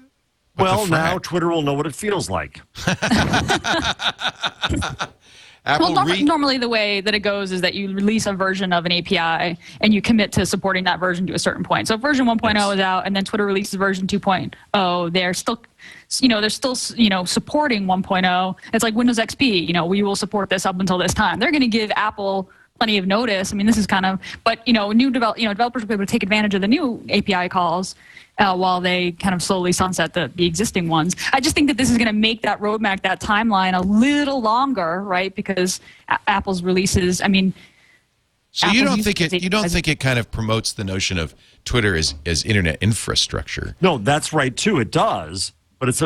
Well, now Twitter will know what it feels like. Normally the way that it goes is that you release a version of an API and you commit to supporting that version to a certain point. So if version 1.0 is out and then Twitter releases version 2.0, they're still supporting 1.0. It's like Windows XP, we will support this up until this time. They're going to give Apple plenty of notice. I mean, this is kind of, but developers will be able to take advantage of the new API calls while they kind of slowly sunset the existing ones. I just think that this is going to make that roadmap, that timeline, a little longer, right? Because Apple's releases, I mean. So you don't think it kind of promotes the notion of Twitter as internet infrastructure? No, that's right too. It does, but it's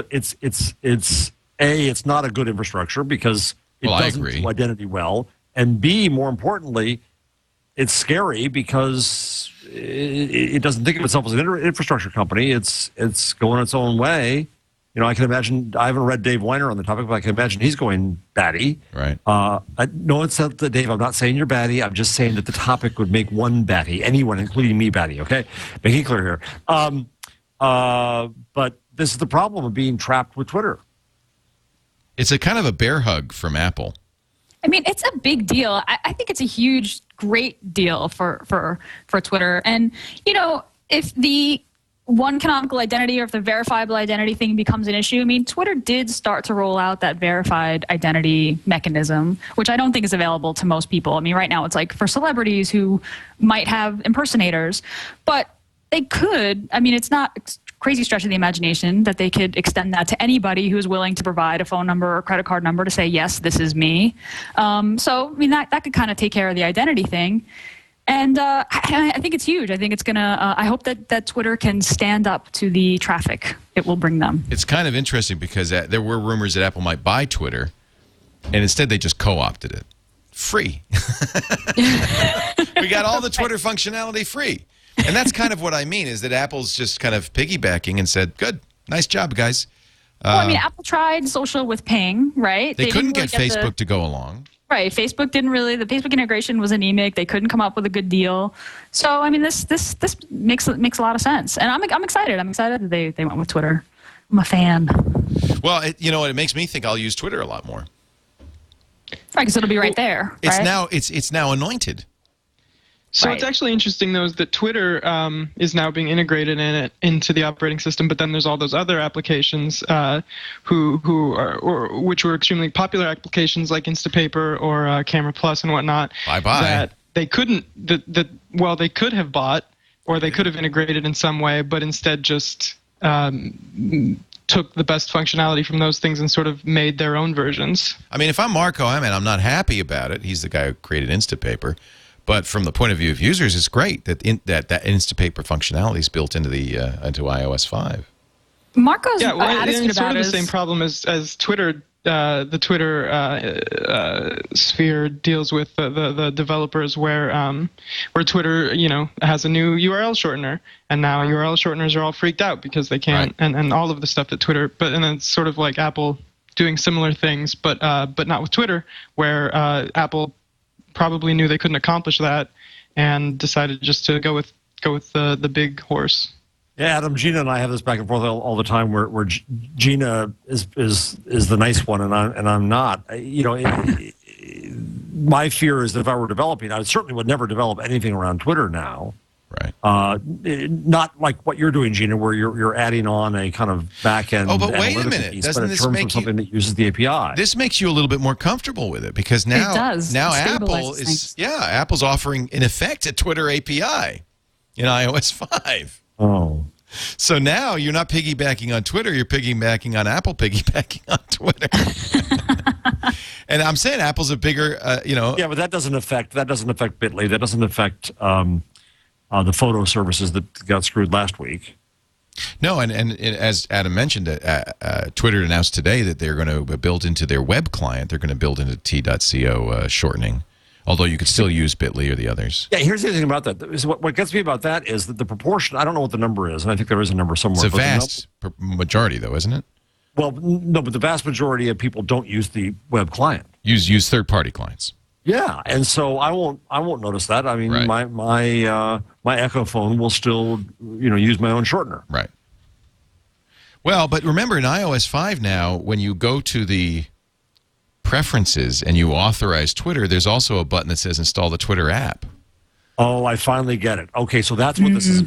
not a good infrastructure because it doesn't do identity well. And B, more importantly, it's scary because it doesn't think of itself as an infrastructure company. It's going its own way. I can imagine. I haven't read Dave Weiner on the topic, but I can imagine he's going batty. Right. No, it's not that, Dave. I'm not saying you're batty. I'm just saying that the topic would make one batty, anyone, including me, batty. Okay, making it clear here. But this is the problem of being trapped with Twitter. It's a kind of a bear hug from Apple. I mean, it's a big deal. I think it's a huge, great deal for Twitter. And, if the one canonical identity or if the verifiable identity thing becomes an issue, I mean, Twitter did start to roll out that verified identity mechanism, which I don't think is available to most people. I mean, right now it's like for celebrities who might have impersonators, but they could. I mean, it's not crazy stretch of the imagination that they could extend that to anybody who is willing to provide a phone number or credit card number to say, yes, this is me. So, I mean, that could kind of take care of the identity thing. And I think it's huge. I think it's going to, I hope that Twitter can stand up to the traffic it will bring them. It's kind of interesting because there were rumors that Apple might buy Twitter, and instead they just co-opted it. Free. We got all the Twitter functionality free. And that's kind of what I mean, is that Apple's just kind of piggybacking and said, good, nice job, guys. Well, I mean, Apple tried social with Ping, right? They couldn't get Facebook to go along. Right. Facebook didn't really, the Facebook integration was anemic. They couldn't come up with a good deal. So, I mean, this makes a lot of sense. And I'm excited. I'm excited that they went with Twitter. I'm a fan. Well, it makes me think I'll use Twitter a lot more. Right, because it'll be right there. Right? It's now anointed. So What's actually interesting, though, is that Twitter is now being integrated into the operating system, but then there's all those other applications which were extremely popular applications like Instapaper or Camera Plus and whatnot. Bye-bye. That they couldn't, they could have bought or they could have integrated in some way, but instead just took the best functionality from those things and sort of made their own versions. I mean, if I'm Marco Hyman, I'm not happy about it. He's the guy who created Instapaper. But from the point of view of users, it's great that that Instapaper functionality is built into into iOS 5. Marco's attitude it's sort about of the same problem as Twitter. The Twitter sphere deals with the developers where Twitter has a new URL shortener, and now URL shorteners are all freaked out because they can't, and all of the stuff that Twitter. And then it's sort of like Apple doing similar things, but not with Twitter, where Apple probably knew they couldn't accomplish that and decided just to go with the big horse. Yeah, Adam, Gina and I have this back and forth all the time where Gina is the nice one and I'm not. My fear is that if I were developing, I certainly would never develop anything around Twitter now. Right. Not like what you're doing, Gina, where you're adding on a kind of back end. Oh, but wait a minute! Doesn't this make something that uses the API? This makes you a little bit more comfortable with it because now Apple's offering in effect a Twitter API in iOS 5. Oh. So now you're not piggybacking on Twitter; you're piggybacking on Apple, piggybacking on Twitter. And I'm saying Apple's a bigger, Yeah, but that doesn't affect Bitly. That doesn't affect. The photo services that got screwed last week. No, and as Adam mentioned, Twitter announced today that they're going to build into their web client, they're going to build into T.co shortening, although you could still use Bitly or the others. Yeah, here's the thing about that. What gets me about that is that the proportion, I don't know what the number is, and I think there is a number somewhere. It's a vast majority, though, isn't it? Well, no, but the vast majority of people don't use the web client. Use third-party clients. Yeah, and so I won't notice that. I mean, my Echo phone will still use my own shortener. Right. Well, but remember in iOS 5 now, when you go to the preferences and you authorize Twitter, there's also a button that says install the Twitter app. Oh, I finally get it. Okay, so that's what this is.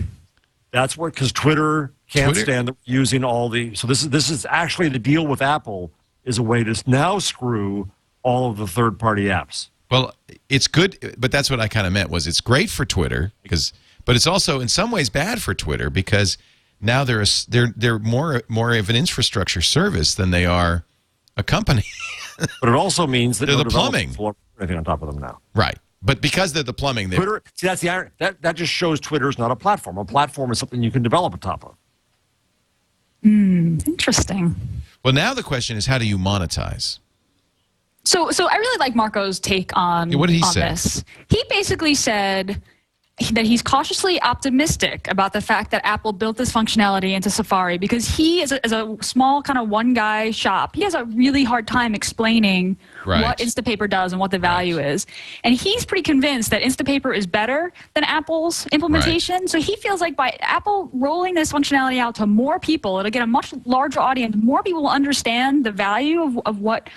That's what, because Twitter can't stand using all the. So this is actually the deal with Apple is a way to now screw all of the third-party apps. Well, it's good, but that's what I kind of meant was it's great for Twitter but it's also in some ways bad for Twitter because now they're more of an infrastructure service than they are a company. But it also means that they're the plumbing. Everything on top of them now. Right. But because they're the plumbing, Twitter. See, that's the irony. That just shows Twitter is not a platform. A platform is something you can develop on top of. Interesting. Well, now the question is, how do you monetize? So I really like Marco's take on, what did he say? This. He basically said that he's cautiously optimistic about the fact that Apple built this functionality into Safari because he, as a small kind of one-guy shop, he has a really hard time explaining what Instapaper does and what the value is. And he's pretty convinced that Instapaper is better than Apple's implementation. So he feels like by Apple rolling this functionality out to more people, it'll get a much larger audience. More people will understand the value of what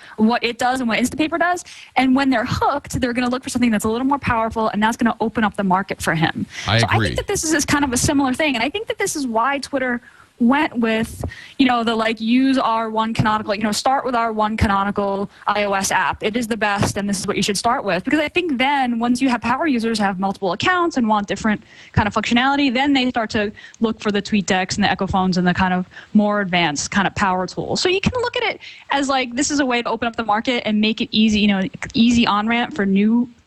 it does and what Instapaper does. And when they're hooked, they're going to look for something that's a little more powerful, and that's going to open up the market for him. I agree. I think that this is kind of a similar thing, and I think that this is why Twitter went with, the use our one canonical, start with our one canonical iOS app. It is the best, and this is what you should start with. Because I think then once you have power users have multiple accounts and want different kind of functionality, then they start to look for the TweetDecks and the Echo phones and the kind of more advanced kind of power tools. So you can look at it as this is a way to open up the market and make it easy, easy on-ramp for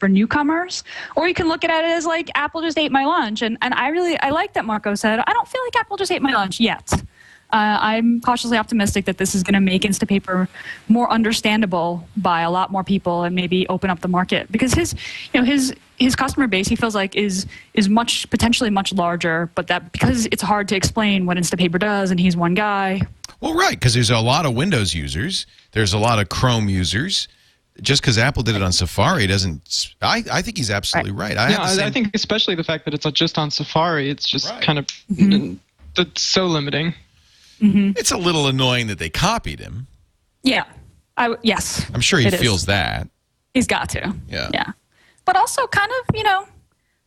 newcomers. Or you can look at it as Apple just ate my lunch. And I like that Marco said, I don't feel like Apple just ate my lunch yet. I'm cautiously optimistic that this is going to make Instapaper more understandable by a lot more people and maybe open up the market because his customer base he feels like is potentially much larger, but that because it's hard to explain what Instapaper does and he's one guy. Well, right, because there's a lot of Windows users, there's a lot of Chrome users. Just because Apple did it on Safari doesn't. I think he's absolutely right. I think especially the fact that it's just on Safari, it's just kind of that's so limiting. It's a little annoying that they copied him. Yeah. Yes. I'm sure he feels that. He's got to. Yeah. But also kind of,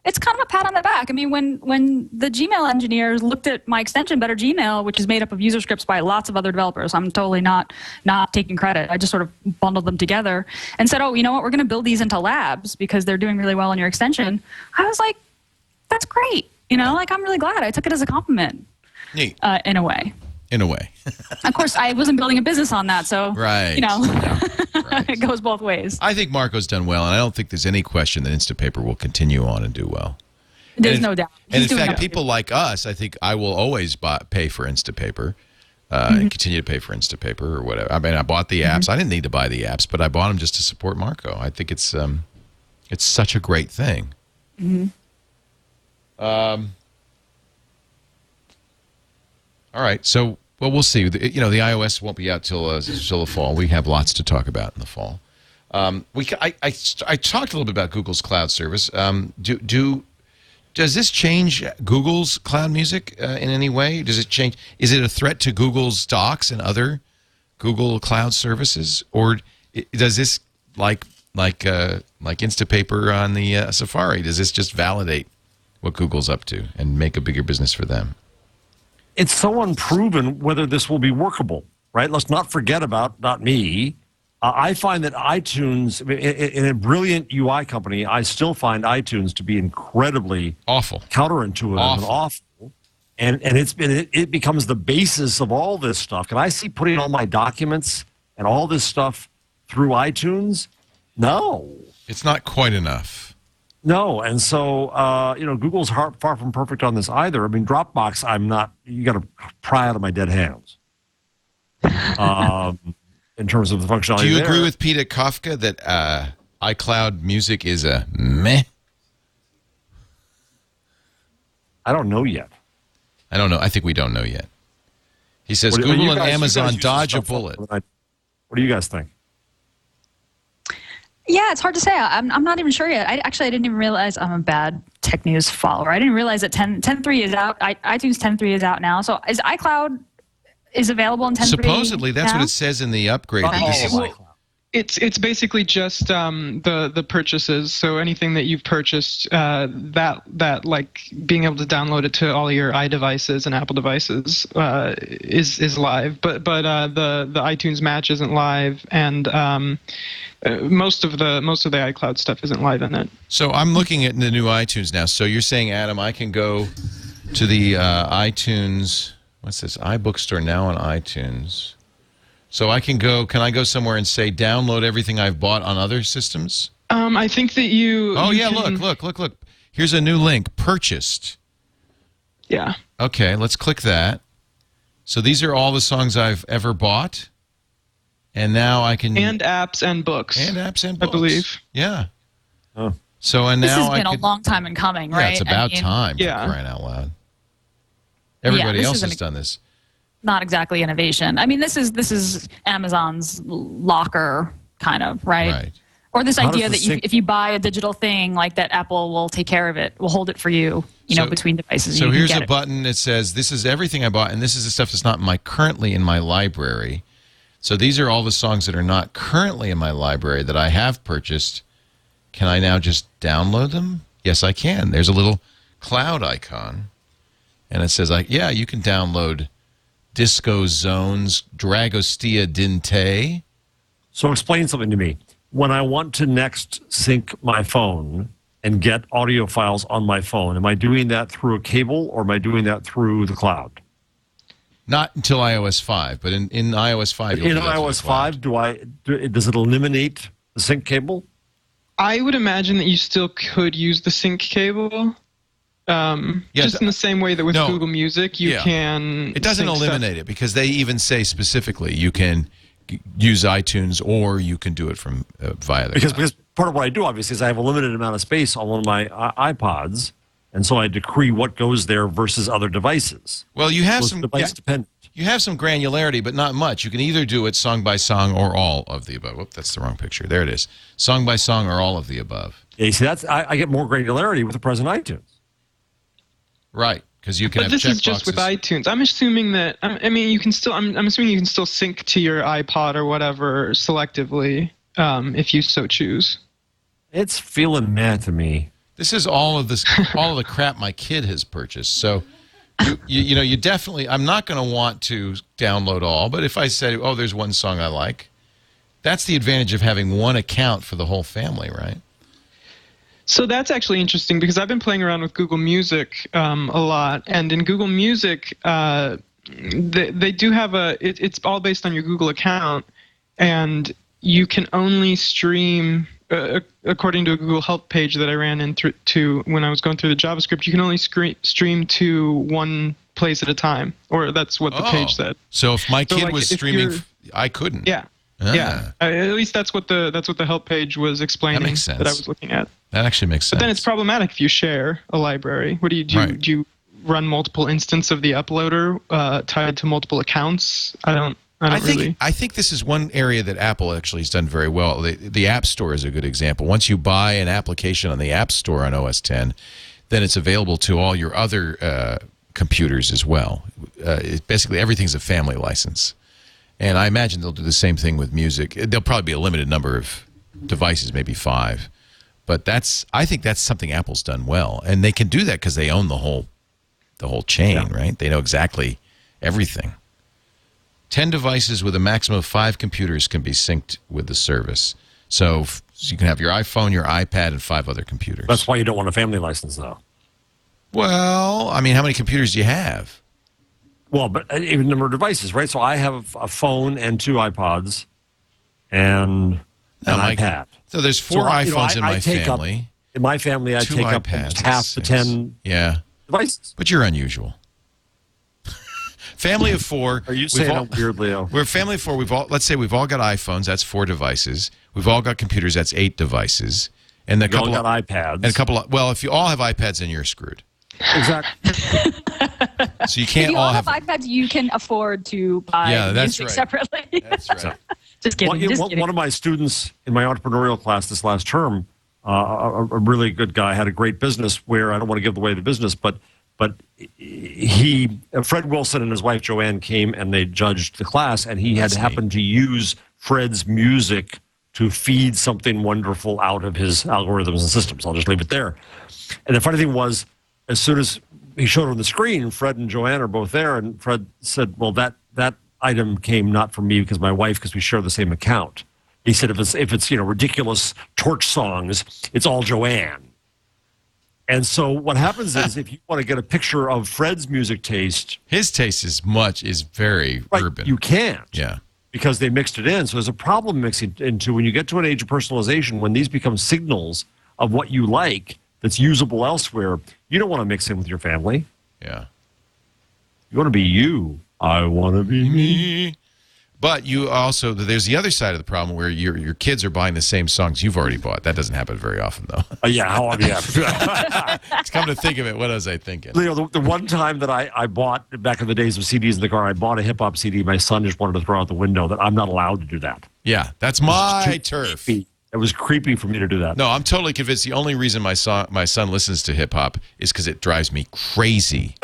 it's kind of a pat on the back. I mean, when the Gmail engineers looked at my extension, Better Gmail, which is made up of user scripts by lots of other developers, I'm totally not taking credit. I just sort of bundled them together and said, oh, you know what, we're going to build these into labs because they're doing really well in your extension. I was like, that's great. I'm really glad. I took it as a compliment. Neat. In a way. In a way. Of course, I wasn't building a business on that, so it goes both ways. I think Marco's done well, and I don't think there's any question that Instapaper will continue on and do well. There's no doubt. And in fact, people like us, I think I will always pay for Instapaper and continue to pay for Instapaper or whatever. I mean, I bought the apps. I didn't need to buy the apps, but I bought them just to support Marco. I think it's such a great thing. All right, so we'll see. The iOS won't be out till the fall. We have lots to talk about in the fall. I talked a little bit about Google's cloud service. Does this change Google's cloud music in any way? Does it change? Is it a threat to Google's Docs and other Google cloud services, or does this like Instapaper on the Safari? Does this just validate what Google's up to and make a bigger business for them? It's so unproven whether this will be workable, right? Let's not forget about, not me. I find that iTunes, in a brilliant UI company, I still find iTunes to be incredibly awful, counterintuitive, and awful. And it becomes the basis of all this stuff. Can I see putting all my documents and all this stuff through iTunes? No. It's not quite enough. No, and so, Google's far from perfect on this either. I mean, Dropbox, you got to pry out of my dead hands in terms of the functionality. Do you agree with Peter Kafka that iCloud Music is a meh? I don't know yet. I don't know. I think we don't know yet. He says Google and Amazon dodge a bullet. What do you guys think? Yeah, it's hard to say. I'm not even sure yet. I didn't even realize I'm a bad tech news follower. I didn't realize that 10.3 is out. iTunes 10.3 is out now. So is iCloud is available in 10.3? Supposedly, that's now? what it says in the upgrade. It's basically just the purchases. So anything that you've purchased, that like being able to download it to all your iDevices and Apple devices is live. But the iTunes Match isn't live, and most of the iCloud stuff isn't live in it. So I'm looking at the new iTunes now. So you're saying, Adam, I can go to the iTunes. What's this? iBookstore now on iTunes. So I can go somewhere and say download everything I've bought on other systems? I think that you... Oh, yeah, look. Here's a new link. Purchased. Yeah. Okay, let's click that. So these are all the songs I've ever bought? And now I can... And apps and books. And apps and books. I believe. Yeah. Oh. So, and now this has been a long time in coming, right? Yeah, it's about time, for crying out loud. Everybody else has done this. Not exactly innovation. I mean, this is Amazon's locker kind of, right? Or this idea that if you buy a digital thing like that, Apple will take care of it, will hold it for you, between devices. So here's a button that says, this is everything I bought, and this is the stuff that's not currently in my library. So these are all the songs that are not currently in my library that I have purchased. Can I now just download them? Yes, I can. There's a little cloud icon, and it says, yeah, you can download Disco Zones, Dragostea Dinte. So explain something to me. When I want to next sync my phone and get audio files on my phone, am I doing that through a cable or am I doing that through the cloud? Not until iOS 5, but in iOS 5. In iOS 5, does it eliminate the sync cable? I would imagine that you still could use the sync cable. Just in the same way that with Google Music, you can... It doesn't eliminate it because they even say specifically you can use iTunes or you can do it from via the because part of what I do, obviously, is I have a limited amount of space on one of my iPods, and so I decree what goes there versus other devices. Well, you have some device dependent. You have some granularity, but not much. You can either do it song by song or all of the above. Whoop, that's the wrong picture. There it is. Song by song or all of the above. Yeah, you see, I get more granularity with the present iTunes. Right, because you can have this is checkboxes. just with iTunes. I'm assuming that. I mean, you can still. I'm assuming you can still sync to your iPod or whatever selectively, if you so choose. It's feeling meh to me. This is all of the crap my kid has purchased. So, you definitely. I'm not going to want to download all, but if I say, oh, there's one song I like, that's the advantage of having one account for the whole family, right? So that's actually interesting because I've been playing around with Google Music a lot, and in Google Music, they do have it's all based on your Google account, and you can only stream, according to a Google Help page that I ran into when I was going through the JavaScript, you can only stream to one place at a time, or that's what the page said. So if my kid was streaming, I couldn't. Yeah. Yeah, at least that's what the help page was explaining. That makes sense. That I was looking at. That actually makes sense. But then it's problematic if you share a library. What do you do? Right. Do you run multiple instances of the uploader tied to multiple accounts? I think this is one area that Apple actually has done very well. The App Store is a good example. Once you buy an application on the App Store on OS X, then it's available to all your other computers as well. Basically, everything's a family license. And I imagine they'll do the same thing with music. There'll probably be a limited number of devices, maybe 5. But I think that's something Apple's done well. And they can do that because they own the whole chain, right? They know exactly everything. 10 devices with a maximum of 5 computers can be synced with the service. So you can have your iPhone, your iPad, and 5 other computers. That's why you don't want a family license, though. Well, I mean, how many computers do you have? Well, but even number of devices, right? So I have a phone and 2 iPods and an iPad. So there's 4 iPhones in my family. In my family, I take up half the 10 devices. But you're unusual. Family of 4. Are you saying I'm weird, Leo? We're a family of 4. Let's say we've all got iPhones. That's 4 devices. We've all got computers. That's 8 devices. And we all got iPads. And a couple of, well, if you all have iPads, then you're screwed. Exactly. So you can't if you all have iPads, you can afford to buy music separately. That's right. Just kidding. One of my students in my entrepreneurial class this last term, a really good guy, had a great business where I don't want to give away the business, but Fred Wilson and his wife Joanne came and they judged the class, and he had happened to use Fred's music to feed something wonderful out of his algorithms and systems. I'll just leave it there. And the funny thing was, as soon as he showed on the screen, Fred and Joanne are both there, and Fred said, well, that item came not from me because my wife, because we share the same account. He said, if it's ridiculous torch songs, it's all Joanne. And so what happens is, if you want to get a picture of Fred's music taste, his taste is very urban. You can't. Yeah. Because they mixed it in. So there's a problem mixing into when you get to an age of personalization, when these become signals of what you like that's usable elsewhere, you don't want to mix in with your family. Yeah. You want to be you. I want to be me. But you also, there's the other side of the problem where your kids are buying the same songs you've already bought. That doesn't happen very often, though. Yeah. It's come to think of it, what was I thinking? The one time that I bought, back in the days of CDs in the car, I bought a hip-hop CD. My son just wanted to throw out the window that I'm not allowed to do that. Yeah, that's my turf. Creepy. It was creepy for me to do that. No, I'm totally convinced the only reason my son listens to hip-hop is because it drives me crazy.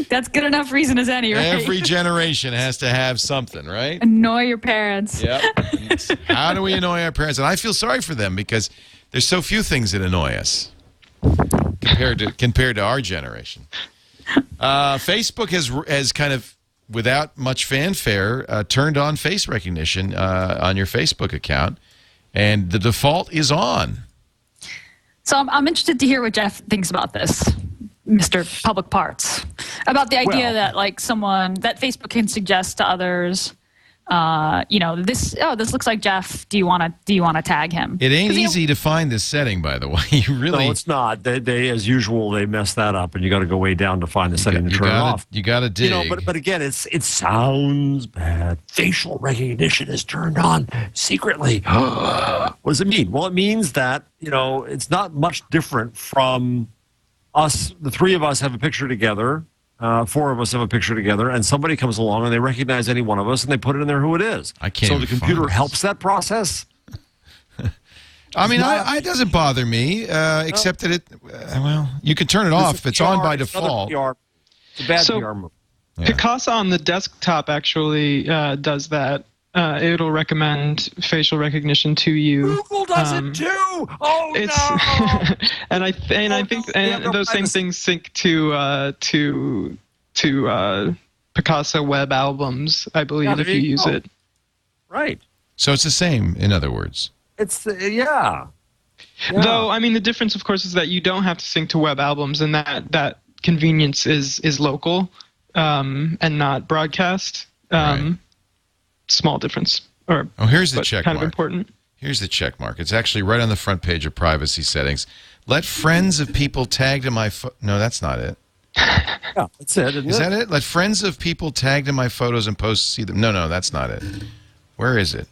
That's good enough reason as any, right? Every generation has to have something, right? Annoy your parents. Yep. How do we annoy our parents? And I feel sorry for them because there's so few things that annoy us compared to our generation. Facebook has kind of, without much fanfare, turned on face recognition on your Facebook account, and the default is on. So I'm interested to hear what Jeff thinks about this, Mr. Public Parts, about the idea that that Facebook can suggest to others, this looks like Jeff. Do you want to tag him? It ain't easy to find this setting, by the way. No, it's not. They as usual, they mess that up, and you got to go way down to find the setting to turn it off. You got to dig. But again, it sounds bad. Facial recognition is turned on secretly. What does it mean? Well, it means that it's not much different from us. The three of us have a picture together. Four of us have a picture together, and somebody comes along and they recognize any one of us and they put it in there who it is. I can't. So the computer helps that process. I mean, it doesn't bother me, except that you can turn it off. It's on by default. It's a bad PR move. Yeah. Picasa on the desktop actually does that. It'll recommend facial recognition to you. Google does it too. Oh no! and I think those same things sync to Picasa web albums, I believe, if you use it. Right. So it's the same, in other words. It's yeah. Though I mean, the difference, of course, is that you don't have to sync to web albums, and that convenience is local and not broadcast. Right. Small difference. Here's the check kind mark. Of important. Here's the check mark. It's actually right on the front page of privacy settings. Let friends of people tagged in my no, that's not it. Yeah, that's it. Is that it? Let friends of people tagged in my photos and posts see them. No, that's not it. Where is it?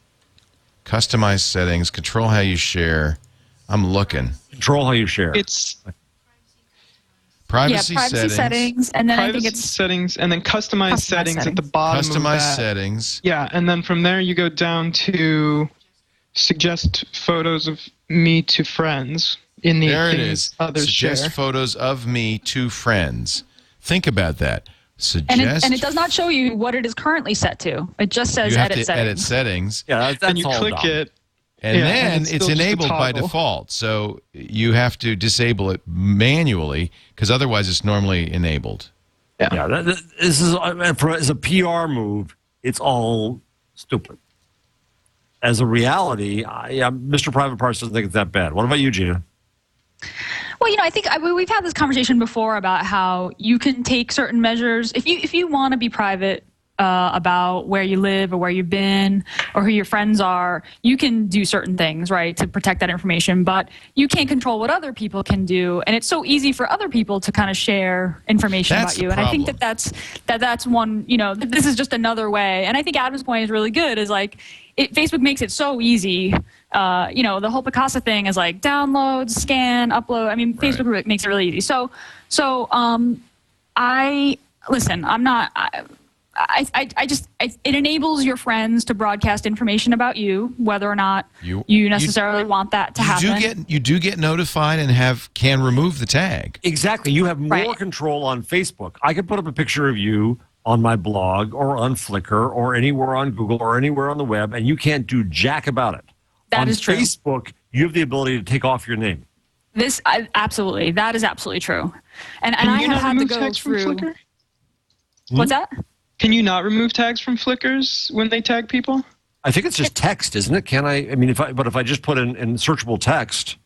Customize settings. Control how you share. I'm looking. Control how you share. It's privacy settings, and then privacy I think it's settings, and then customize settings at the bottom. Customize settings. Yeah, and then from there you go down to suggest photos of me to friends in the there it things is. Others suggest share. photos of me to friends. Think about that. Suggest. And it does not show you what it is currently set to. It just says you have edit to settings. edit settings. Yeah, that's and you all click done. it. And then and it's still just a enabled by toggle. default. So you have to disable it manually because otherwise it's normally enabled. Yeah, this is as a PR move. It's all stupid. As a reality, Mr. Private Parts doesn't think it's that bad. What about you, Gina? Well, I think we've had this conversation before about how you can take certain measures if you want to be private about where you live or where you've been or who your friends are. You can do certain things, right, to protect that information, but you can't control what other people can do. And it's so easy for other people to kind of share information about you. And I think that's one. This is just another way. And I think Adam's point is really good. Is like Facebook makes it so easy. The whole Picasa thing is like download, scan, upload. I mean, Facebook makes it really easy. So I'm not. it enables your friends to broadcast information about you, whether or not you necessarily want that to happen. You do get notified and can remove the tag. Exactly. You have more control on Facebook. I can put up a picture of you on my blog or on Flickr or anywhere on Google or anywhere on the web, and you can't do jack about it. That is true. On Facebook, you have the ability to take off your name. Absolutely. That is absolutely true. And I have had to go through. What's that? Can you not remove tags from Flickrs when they tag people? I think it's just text, isn't it? Can I? I mean, if I just put in searchable text,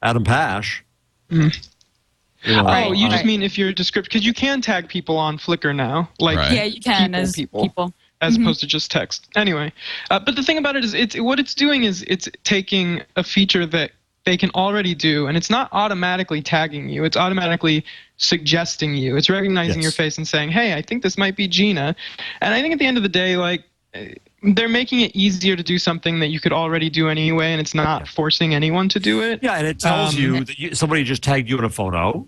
Adam Pash. You just mean if you're descriptive, because you can tag people on Flickr now, yeah, you can as people. As opposed to just text. Anyway, but the thing about it is, what it's doing is it's taking a feature that they can already do, and it's not automatically tagging you. It's automatically suggesting you. It's recognizing your face and saying, hey, I think this might be Gina. And I think at the end of the day, they're making it easier to do something that you could already do anyway, and it's not forcing anyone to do it. Yeah, and it tells you that somebody just tagged you in a photo.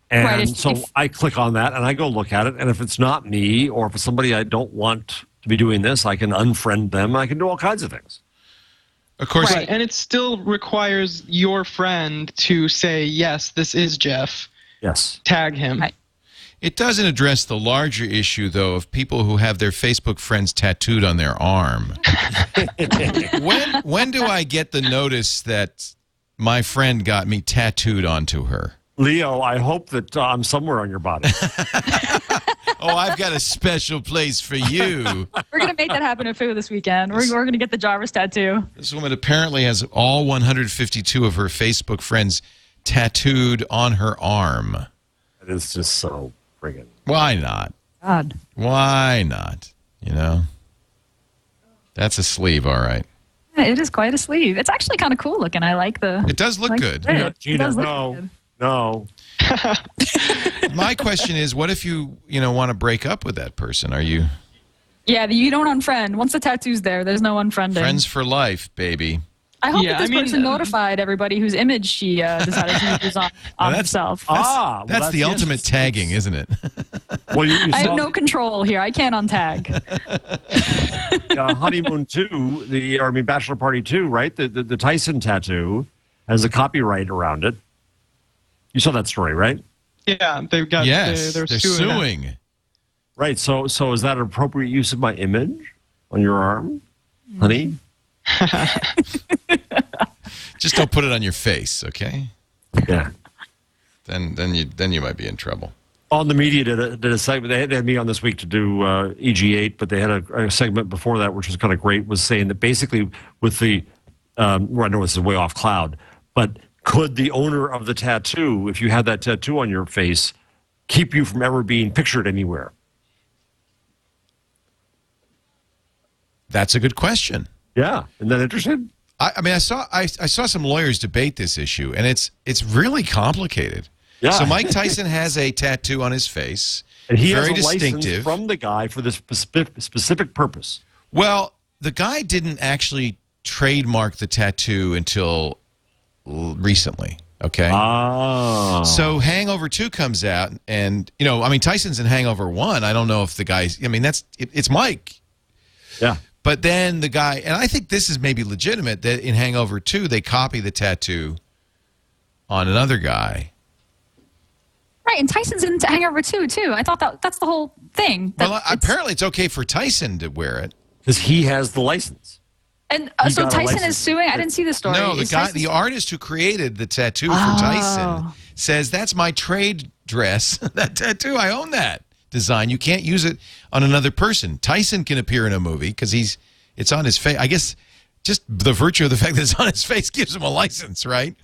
And I click on that, and I go look at it, and if it's not me, or if it's somebody I don't want to be doing this, I can unfriend them. I can do all kinds of things. Of course. Right, and it still requires your friend to say, yes, this is Jeff. Yes. Tag him. Right. It doesn't address the larger issue, though, of people who have their Facebook friends tattooed on their arm. When do I get the notice that my friend got me tattooed onto her? Leo, I hope that I'm somewhere on your body. Oh, I've got a special place for you. We're going to make that happen at Foo this weekend. We're going to get the Jarvis tattoo. This woman apparently has all 152 of her Facebook friends tattooed on her arm. It is just so friggin'. Why not? God. Why not? That's a sleeve, all right. Yeah, it is quite a sleeve. It's actually kind of cool looking. I like the... It does look good. Gina, no. My question is, what if you want to break up with that person? Are you... Yeah, you don't unfriend. Once the tattoo's there, there's no unfriending. Friends for life, baby. I hope that this person notified everybody whose image she decided to use on himself. That's the ultimate tagging, isn't it? Well, I have no control here. I can't untag. Honeymoon 2, Bachelor Party 2, right? The Tyson tattoo has a copyright around it. You saw that story, right? Yeah, they've got. Yes, they're suing. Right. So is that an appropriate use of my image on your arm, honey? Just don't put it on your face, okay? Yeah. Then you might be in trouble. On the media did a segment. They had me on this week to do EG8, but they had a segment before that, which was kind of great. Was saying that basically with the, I know this is way off cloud, but could the owner of the tattoo, if you had that tattoo on your face, keep you from ever being pictured anywhere? That's a good question. Yeah, isn't that interesting? I saw some lawyers debate this issue, and it's really complicated. Yeah. So Mike Tyson has a tattoo on his face, and he very has a distinctive license from the guy for this specific purpose. Well, the guy didn't actually trademark the tattoo until recently. Okay. Oh. So Hangover 2 comes out, and Tyson's in Hangover 1. I don't know if the guy's. It's Mike. Yeah. But then the guy, and I think this is maybe legitimate, that in Hangover 2, they copy the tattoo on another guy. Right, and Tyson's in Hangover 2, too. I thought that's the whole thing. Well, apparently it's okay for Tyson to wear it. Because he has the license. And so Tyson is suing? I didn't see the story. No, the artist who created the tattoo for Tyson says, that's my trade dress. That tattoo, I own that design. You can't use it on another person. Tyson can appear in a movie because it's on his face. I guess just the virtue of the fact that it's on his face gives him a license, right?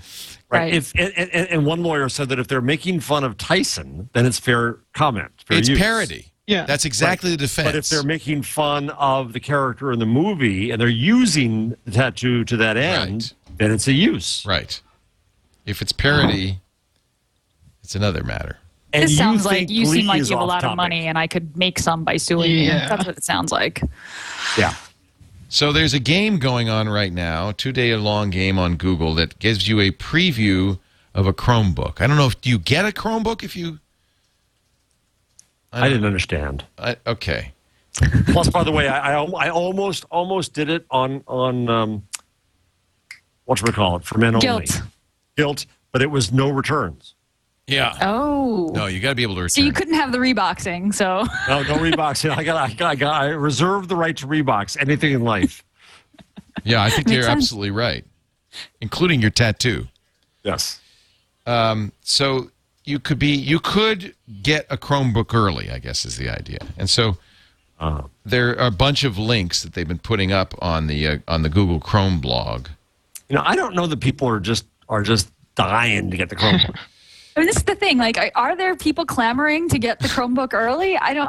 Right. And one lawyer said that if they're making fun of Tyson, then it's fair comment. It's use. Parody. Yeah. That's exactly the defense. But if they're making fun of the character in the movie and they're using the tattoo to that end, then it's a use. Right. If it's parody, it's another matter. And this sounds like you seem like you have a lot of money and I could make some by suing you. That's what it sounds like. Yeah. So there's a game going on right now, 2-day-long game on Google that gives you a preview of a Chromebook. I don't know do you get a Chromebook if you... I didn't understand. Okay. Plus, by the way, I almost did it on whatchamacallit, for men only. Guilt, but it was no returns. Yeah. Oh. No, you got to be able to return. So you couldn't have the reboxing. So. No reboxing. I reserve the right to rebox anything in life. Yeah, I think you're absolutely right, including your tattoo. Yes. So you could get a Chromebook early, I guess is the idea. And so there are a bunch of links that they've been putting up on the Google Chrome blog. I don't know that people are just dying to get the Chromebook. I mean, this is the thing. Like, are there people clamoring to get the Chromebook early? I don't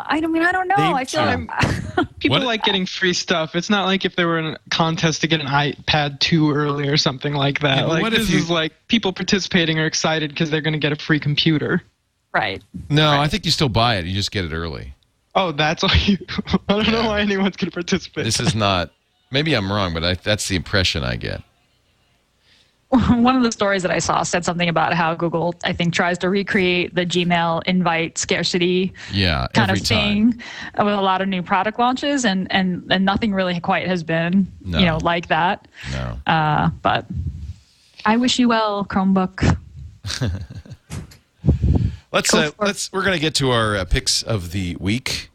know. I feel like people like getting free stuff. It's not like if there were a contest to get an iPad 2 early or something like that. Yeah, like this is like people participating are excited because they're going to get a free computer. Right. No, I think you still buy it. You just get it early. Oh, that's all you. I don't know why anyone's going to participate. This is not. Maybe I'm wrong, but that's the impression I get. One of the stories that I saw said something about how Google, I think, tries to recreate the Gmail invite scarcity kind of thing with a lot of new product launches, and nothing really quite has been, like that. No. But I wish you well, Chromebook. We're going to get to our picks of the week,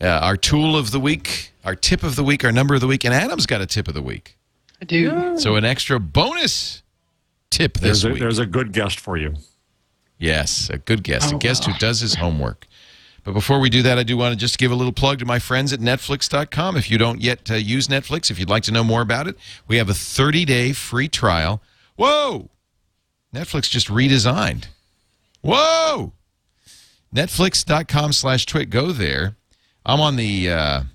our tool of the week, our tip of the week, our number of the week, and Adam's got a tip of the week. I do. So an extra bonus tip this week. There's a good guest for you. Yes, a good guest. A guest who does his homework. But before we do that, I do want to just give a little plug to my friends at Netflix.com. If you don't yet use Netflix, if you'd like to know more about it, we have a 30-day free trial. Whoa! Netflix just redesigned. Whoa! Netflix.com/twit. Go there. I'm on the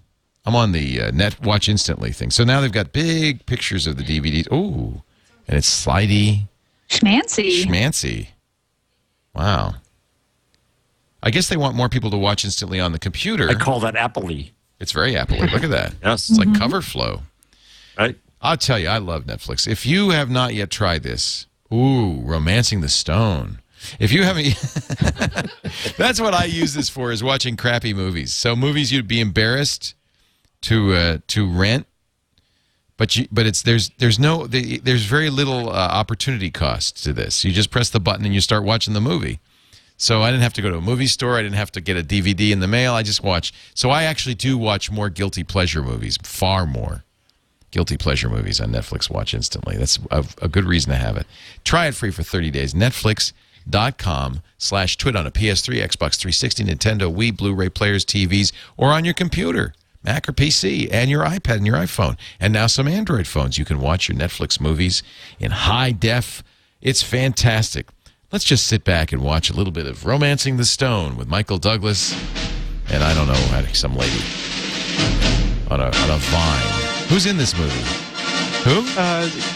Net Watch Instantly thing. So now they've got big pictures of the DVDs. Ooh, and it's slidey. Schmancy. Wow. I guess they want more people to watch instantly on the computer. I call that Apple-y. It's very Apple-y. Look at that. Yes. It's like cover flow. Right. I'll tell you, I love Netflix. If you have not yet tried this, Romancing the Stone. If you haven't, that's what I use this for, is watching crappy movies. So movies you'd be embarrassed to rent, but there's very little opportunity cost to this. You just press the button and you start watching the movie. So I didn't have to go to a movie store. I didn't have to get a DVD in the mail. I just watch. So I actually do watch more guilty pleasure movies, far more guilty pleasure movies on Netflix Watch Instantly. That's a good reason to have it. Try it free for 30 days. Netflix.com/twit on a PS3, Xbox 360, Nintendo, Wii, Blu-ray players, TVs, or on your computer, Mac or PC, and your iPad and your iPhone. And now some Android phones. You can watch your Netflix movies in high def. It's fantastic. Let's just sit back and watch a little bit of Romancing the Stone with Michael Douglas and, I don't know, some lady on a vine. Who's in this movie? Who?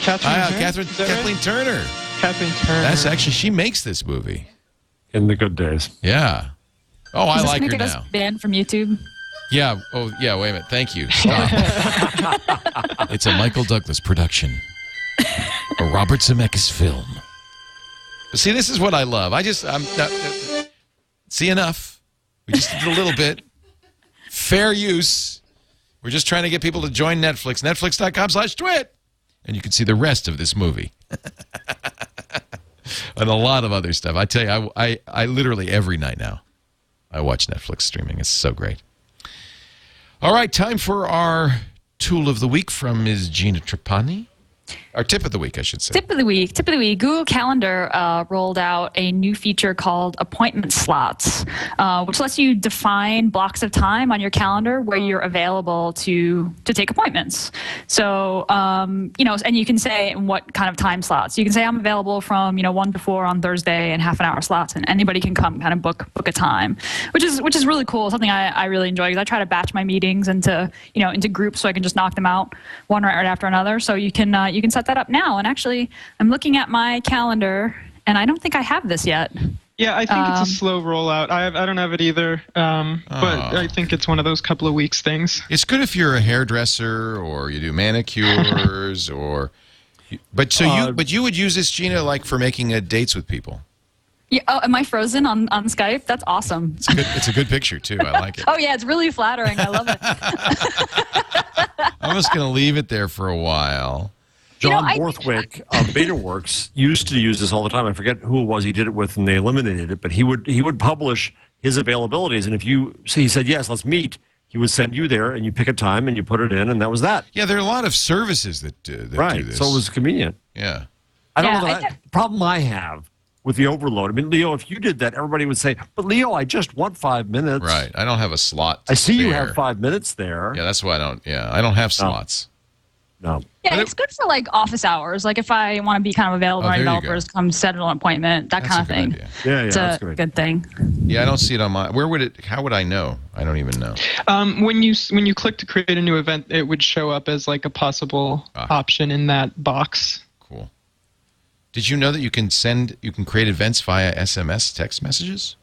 Kathleen Turner. Kathleen Turner. That's actually, she makes this movie. In the good days. Yeah. Oh, I like her now. Is this banned from YouTube? Yeah. Oh, yeah, wait a minute. Thank you. Stop. It's a Michael Douglas production. A Robert Zemeckis film. See, this is what I love. See, enough. We just did a little bit. Fair use. We're just trying to get people to join Netflix. Netflix.com/twit. And you can see the rest of this movie. And a lot of other stuff. I tell you, I literally every night now, I watch Netflix streaming. It's so great. All right, time for our tool of the week from Ms. Gina Trapani. Our tip of the week, I should say. Tip of the week. Google Calendar rolled out a new feature called appointment slots, which lets you define blocks of time on your calendar where you're available to take appointments. So, and you can say what kind of time slots. You can say I'm available from 1 to 4 on Thursday and half-an-hour slots, and anybody can come kind of book a time, which is really cool. Something I really enjoy, because I try to batch my meetings into groups so I can just knock them out one right after another. So you can set that up now. And actually, I'm looking at my calendar, and I don't think I have this yet. Yeah, I think it's a slow rollout. I don't have it either, but I think it's one of those couple of weeks things. It's good if you're a hairdresser or you do manicures, but you would use this, Gina, like for making dates with people. Yeah. Oh, am I frozen on Skype? That's awesome. It's a good picture, too. I like it. Oh, yeah. It's really flattering. I love it. I'm just going to leave it there for a while. John Borthwick of BetaWorks used to use this all the time. I forget who it was he did it with, and they eliminated it. But he would publish his availabilities, and if he said, yes, let's meet, he would send you there, and you pick a time, and you put it in, and that was that. Yeah, there are a lot of services that do this. So it was convenient. Yeah. I don't know the problem I have with the overload. I mean, Leo, if you did that, everybody would say, but Leo, I just want 5 minutes. Right. I don't have a slot I see you have 5 minutes there. Yeah, that's why I don't have slots. No. Yeah, it's good for like office hours. Like if I want to be kind of available, my developers come set an appointment, that kind of thing. Yeah, it's a good thing. Yeah, I don't see it on my. How would I know? I don't even know. When you click to create a new event, it would show up as like a possible option in that box. Cool. Did you know that you can create events via SMS text messages?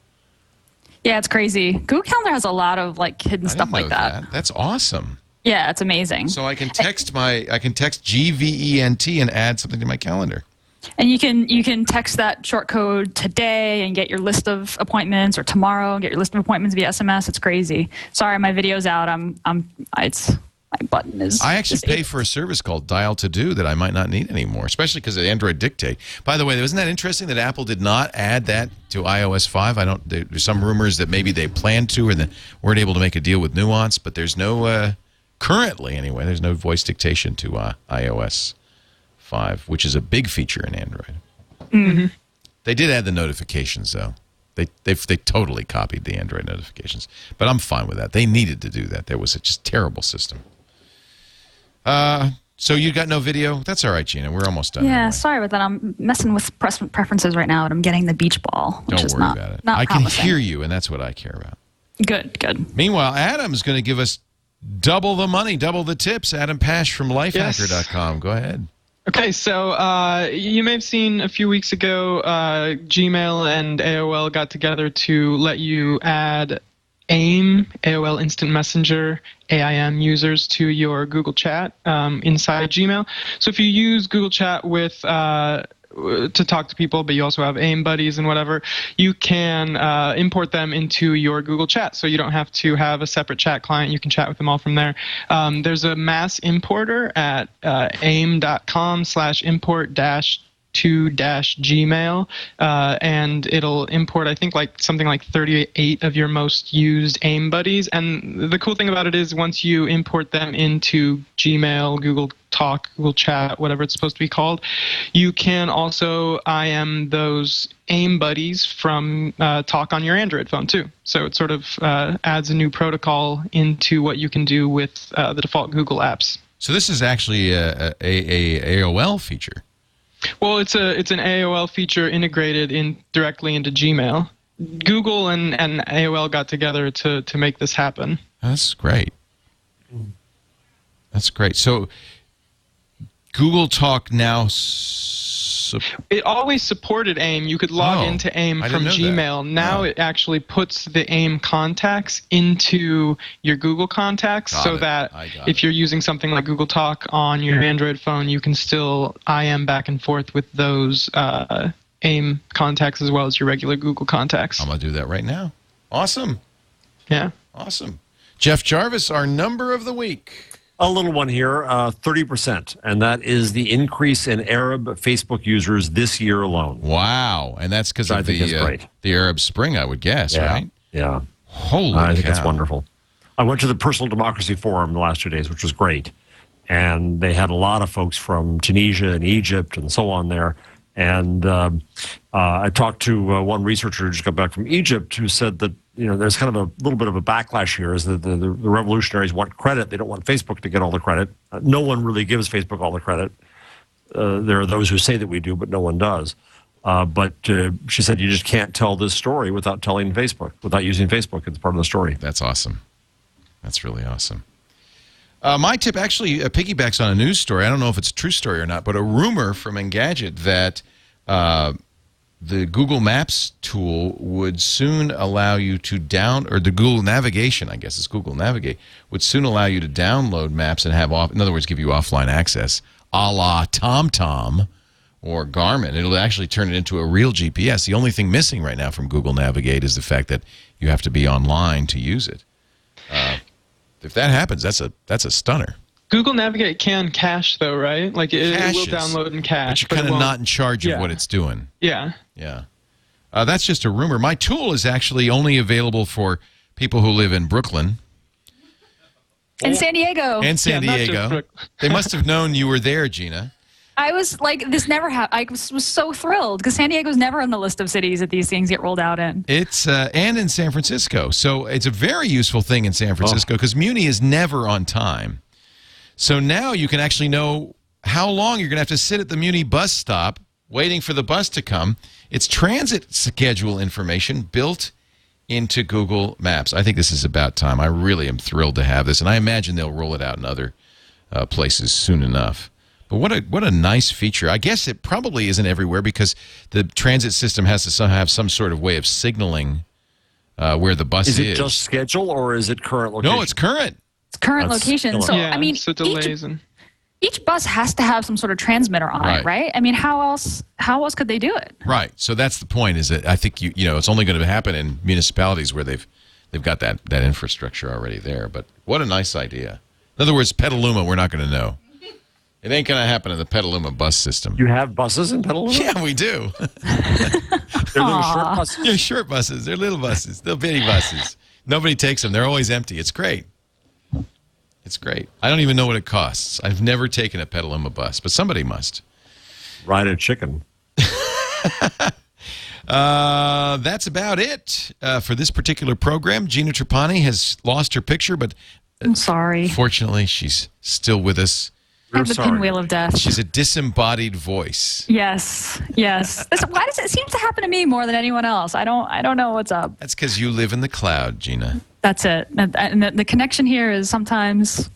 Yeah, it's crazy. Google Calendar has a lot of like hidden stuff like that. That's awesome. Yeah, it's amazing. So I can text GVENT and add something to my calendar. And you can text that short code today and get your list of appointments, or tomorrow and get your list of appointments via SMS. It's crazy. Sorry, my video's out. My button is. I actually pay for a service called Dial to Do that I might not need anymore, especially because of Android Dictate. By the way, wasn't that interesting that Apple did not add that to iOS 5? There's some rumors that maybe they planned to and then weren't able to make a deal with Nuance, but there's no. Currently, anyway, there's no voice dictation to iOS 5, which is a big feature in Android. Mm-hmm. They did add the notifications, though. They totally copied the Android notifications. But I'm fine with that. They needed to do that. There was a just terrible system. So you got no video? That's all right, Gina. We're almost done. Yeah, anyway. sorry about that. I'm messing with preferences right now, and I'm getting the beach ball, which is not about it. not I promising. can hear you, and that's what I care about. Good. Meanwhile, Adam's going to give us double the money, double the tips. Adam Pash from lifehacker.com. Go ahead. Okay, so you may have seen a few weeks ago, Gmail and AOL got together to let you add AIM, AOL Instant Messenger, AIM users to your Google Chat inside Gmail. So if you use Google Chat with to talk to people, but you also have AIM buddies and whatever, you can import them into your Google Chat. So you don't have to have a separate chat client. You can chat with them all from there. There's a mass importer at aim.com/import-to-gmail, and it'll import, I think, something like 38 of your most used AIM buddies. And the cool thing about it is once you import them into Gmail, Google Talk, Google Chat, whatever it's supposed to be called, you can also IM those AIM buddies from Talk on your Android phone too. So it sort of adds a new protocol into what you can do with the default Google apps. So this is actually a AOL feature. Well, it's an AOL feature integrated directly into Gmail. Google and AOL got together to make this happen. That's great. That's great. So Google Talk now... It always supported AIM. You could log into AIM from Gmail. Now it actually puts the AIM contacts into your Google contacts that if you're using something like Google Talk on your Android phone, you can still IM back and forth with those AIM contacts as well as your regular Google contacts. I'm going to do that right now. Awesome. Yeah. Awesome. Jeff Jarvis, our number of the week. A little one here, 30%, and that is the increase in Arab Facebook users this year alone. Wow, and that's because of the Arab Spring, I would guess, right? Yeah. Holy I think cow. it's wonderful. I went to the Personal Democracy Forum the last 2 days, which was great, and they had a lot of folks from Tunisia and Egypt and so on there. And I talked to one researcher who just got back from Egypt who said that there's kind of a little bit of a backlash here is that the revolutionaries want credit. They don't want Facebook to get all the credit. No one really gives Facebook all the credit. There are those who say that we do, but no one does. But she said you just can't tell this story without telling Facebook, without using Facebook. It's part of the story. That's awesome. That's really awesome. My tip actually piggybacks on a news story. I don't know if it's a true story or not, but a rumor from Engadget that the Google Maps tool would soon allow you to or the Google Navigation, I guess it's Google Navigate, would soon allow you to download maps and have in other words, give you offline access, a la TomTom, or Garmin. It'll actually turn it into a real GPS. The only thing missing right now from Google Navigate is the fact that you have to be online to use it. If that happens, that's a stunner. Google Navigate can cache, though, right? Like it will download and cache. But you're kind of not in charge of what it's doing. Yeah. Yeah. That's just a rumor. My tool is actually only available for people who live in Brooklyn. And San Diego. And San Diego. They must have known you were there, Gina. I was like, this never happened. I was so thrilled because San Diego's never on the list of cities that these things get rolled out in. It's and in San Francisco. So it's a very useful thing in San Francisco because Muni is never on time. So now you can actually know how long you're going to have to sit at the Muni bus stop waiting for the bus to come. It's transit schedule information built into Google Maps. I think this is about time. I really am thrilled to have this, and I imagine they'll roll it out in other places soon enough. But what a nice feature. I guess it probably isn't everywhere because the transit system has to have some sort of way of signaling where the bus is. Is it just schedule or is it current location? No, it's current. It's current location. So, I mean, so delays each bus has to have some sort of transmitter on it, right? I mean, how else could they do it? Right. So that's the point. Is that I think you know it's only going to happen in municipalities where they've got that infrastructure already there. But what a nice idea. In other words, Petaluma, we're not going to know. It ain't going to happen in the Petaluma bus system. You have buses in Petaluma? Yeah, we do. They're little short buses. They're short buses. They're little buses. They're bitty buses. Nobody takes them. They're always empty. It's great. It's great. I don't even know what it costs. I've never taken a Petaluma bus, but somebody must. Ride a chicken. That's about it for this particular program. Gina Trapani has lost her picture, but I'm sorry. Fortunately, she's still with us. I have the pinwheel of death. She's a disembodied voice. Yes. Why does it seem to happen to me more than anyone else? I don't know what's up. That's because you live in the cloud, Gina. That's it. And the connection here is sometimes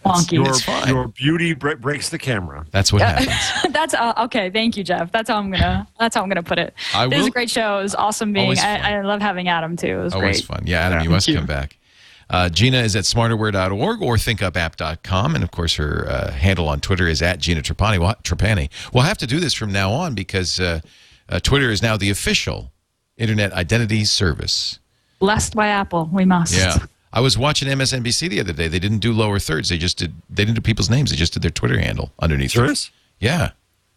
wonky. Your beauty breaks the camera. That's what happens. That's okay. Thank you, Jeff. That's how I'm gonna put it. It was a great show. It was awesome being. I love having Adam too. It was always great. Fun. Yeah, Adam, you must come back. Gina is at smarterware.org or thinkupapp.com. And, of course, her handle on Twitter is at Gina Trapani. We'll have to do this from now on because Twitter is now the official Internet Identity Service. Blessed by Apple. We must. Yeah. I was watching MSNBC the other day. They didn't do lower thirds. They didn't do people's names. They just did their Twitter handle underneath. Serious? Yeah.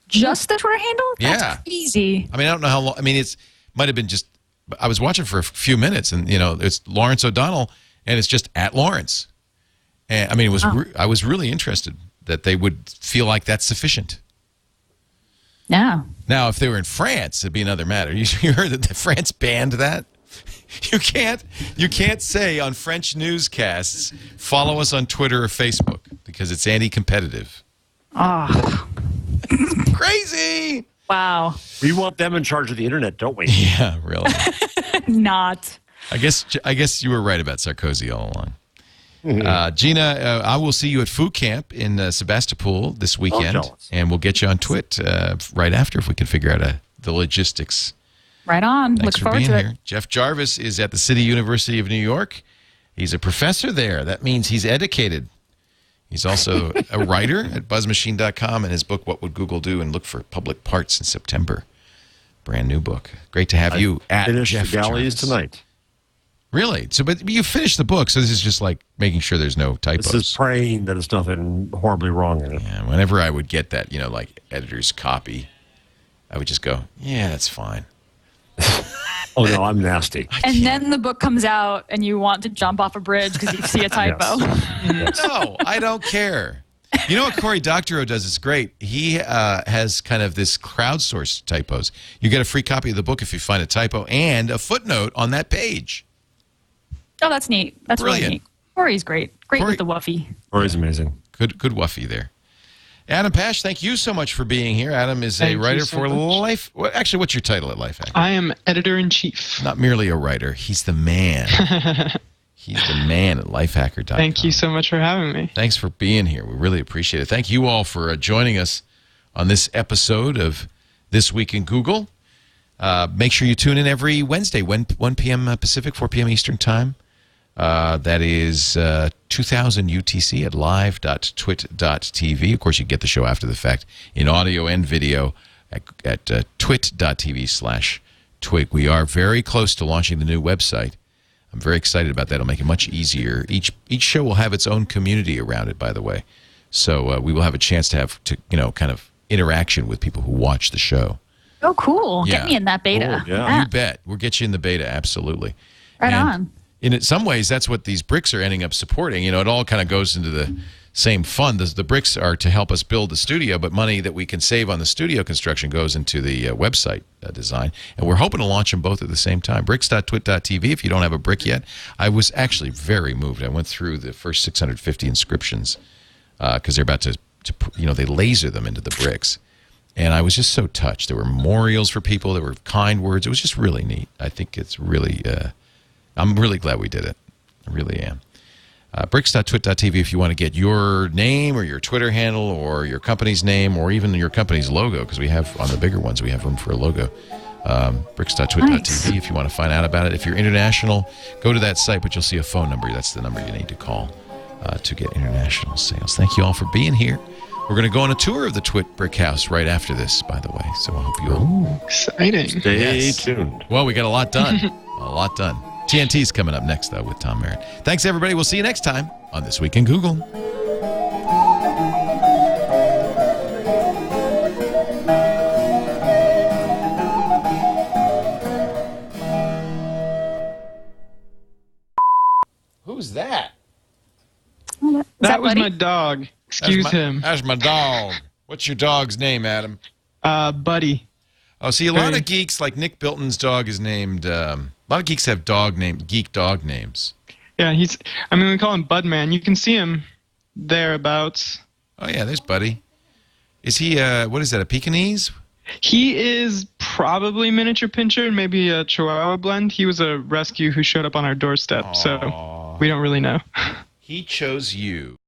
Just the Twitter handle? That's easy. I mean, I don't know how long. I mean, it might have been just. I was watching for a few minutes, and it's Lawrence O'Donnell. And it's just at Lawrence. And I mean, I was really interested that they would feel like that's sufficient. Yeah. Now, if they were in France, it'd be another matter. You heard that France banned that? You can't say on French newscasts, follow us on Twitter or Facebook because it's anti-competitive. Oh. Crazy. Wow. We want them in charge of the internet, don't we? Yeah, really. Not. I guess you were right about Sarkozy all along. Gina, I will see you at Food Camp in Sebastopol this weekend, and we'll get you on TWiT right after if we can figure out the logistics. Right on. Thanks Look for forward being to here. it. Jeff Jarvis is at the City University of New York. He's a professor there. That means he's educated. He's also a writer at buzzmachine.com and his book, What Would Google Do? And Look for Public Parts in September. Brand new book. Great to have you at Jeff the galleys Jarvis. tonight. Really? So, but you finished the book, so this is just like making sure there's no typos. This is praying that there's nothing horribly wrong in it. Yeah, whenever I would get that, like editor's copy, I would just go, yeah, that's fine. Oh, no, I'm nasty. And then the book comes out and you want to jump off a bridge because you see a typo. Yes. No, I don't care. You know what Cory Doctorow does? It's great. He has kind of this crowdsourced typos. You get a free copy of the book if you find a typo and a footnote on that page. Oh, that's neat. That's Brilliant. really neat. Cory's great. Great with the woofy. Cory's amazing. Good woofy there. Adam Pash, thank you so much for being here. Adam is a writer for Life. Well, actually, what's your title at Lifehacker? I am editor-in-chief. Not merely a writer. He's the man. He's the man at lifehacker.com. Thank you so much for having me. Thanks for being here. We really appreciate it. Thank you all for joining us on this episode of This Week in Google. Make sure you tune in every Wednesday, 1 p.m. Pacific, 4 p.m. Eastern Time. That is 2000 UTC at live.twit.tv. Of course, you get the show after the fact in audio and video at twit.tv/twig. We are very close to launching the new website. I'm very excited about that. It'll make it much easier. Each show will have its own community around it, by the way. So we will have a chance to have kind of interaction with people who watch the show. Oh, cool. Yeah. Get me in that beta. Cool, yeah. You bet. We'll get you in the beta, absolutely. Right on. In some ways, that's what these bricks are ending up supporting. It all kind of goes into the same fund. The bricks are to help us build the studio, but money that we can save on the studio construction goes into the website design. And we're hoping to launch them both at the same time. Bricks.twit.tv, if you don't have a brick yet. I was actually very moved. I went through the first 650 inscriptions because they're about to they laser them into the bricks. And I was just so touched. There were memorials for people. There were kind words. It was just really neat. I think it's really... I'm really glad we did it. I really am. Bricks.twit.tv if you want to get your name or your Twitter handle or your company's name or even your company's logo, because we have, on the bigger ones, we have room for a logo. Bricks.twit.tv if you want to find out about it. If you're international, go to that site, but you'll see a phone number. That's the number you need to call to get international sales. Thank you all for being here. We're going to go on a tour of the Twit Brick House right after this, by the way. So I hope you'll... Exciting. Stay tuned. Well, we got a lot done. A lot done. TNT's coming up next, though, with Tom Merritt. Thanks, everybody. We'll see you next time on This Week in Google. Who's that? That was my dog. Excuse him. That's my dog. What's your dog's name, Adam? Buddy. Oh, see, a lot of geeks, like Nick Bilton's dog is named... a lot of geeks have geek dog names. Yeah, we call him Budman. You can see him thereabouts. Oh, yeah, there's Buddy. Is he, what is that, a Pekingese? He is probably miniature pincher and maybe a Chihuahua blend. He was a rescue who showed up on our doorstep, so we don't really know. He chose you.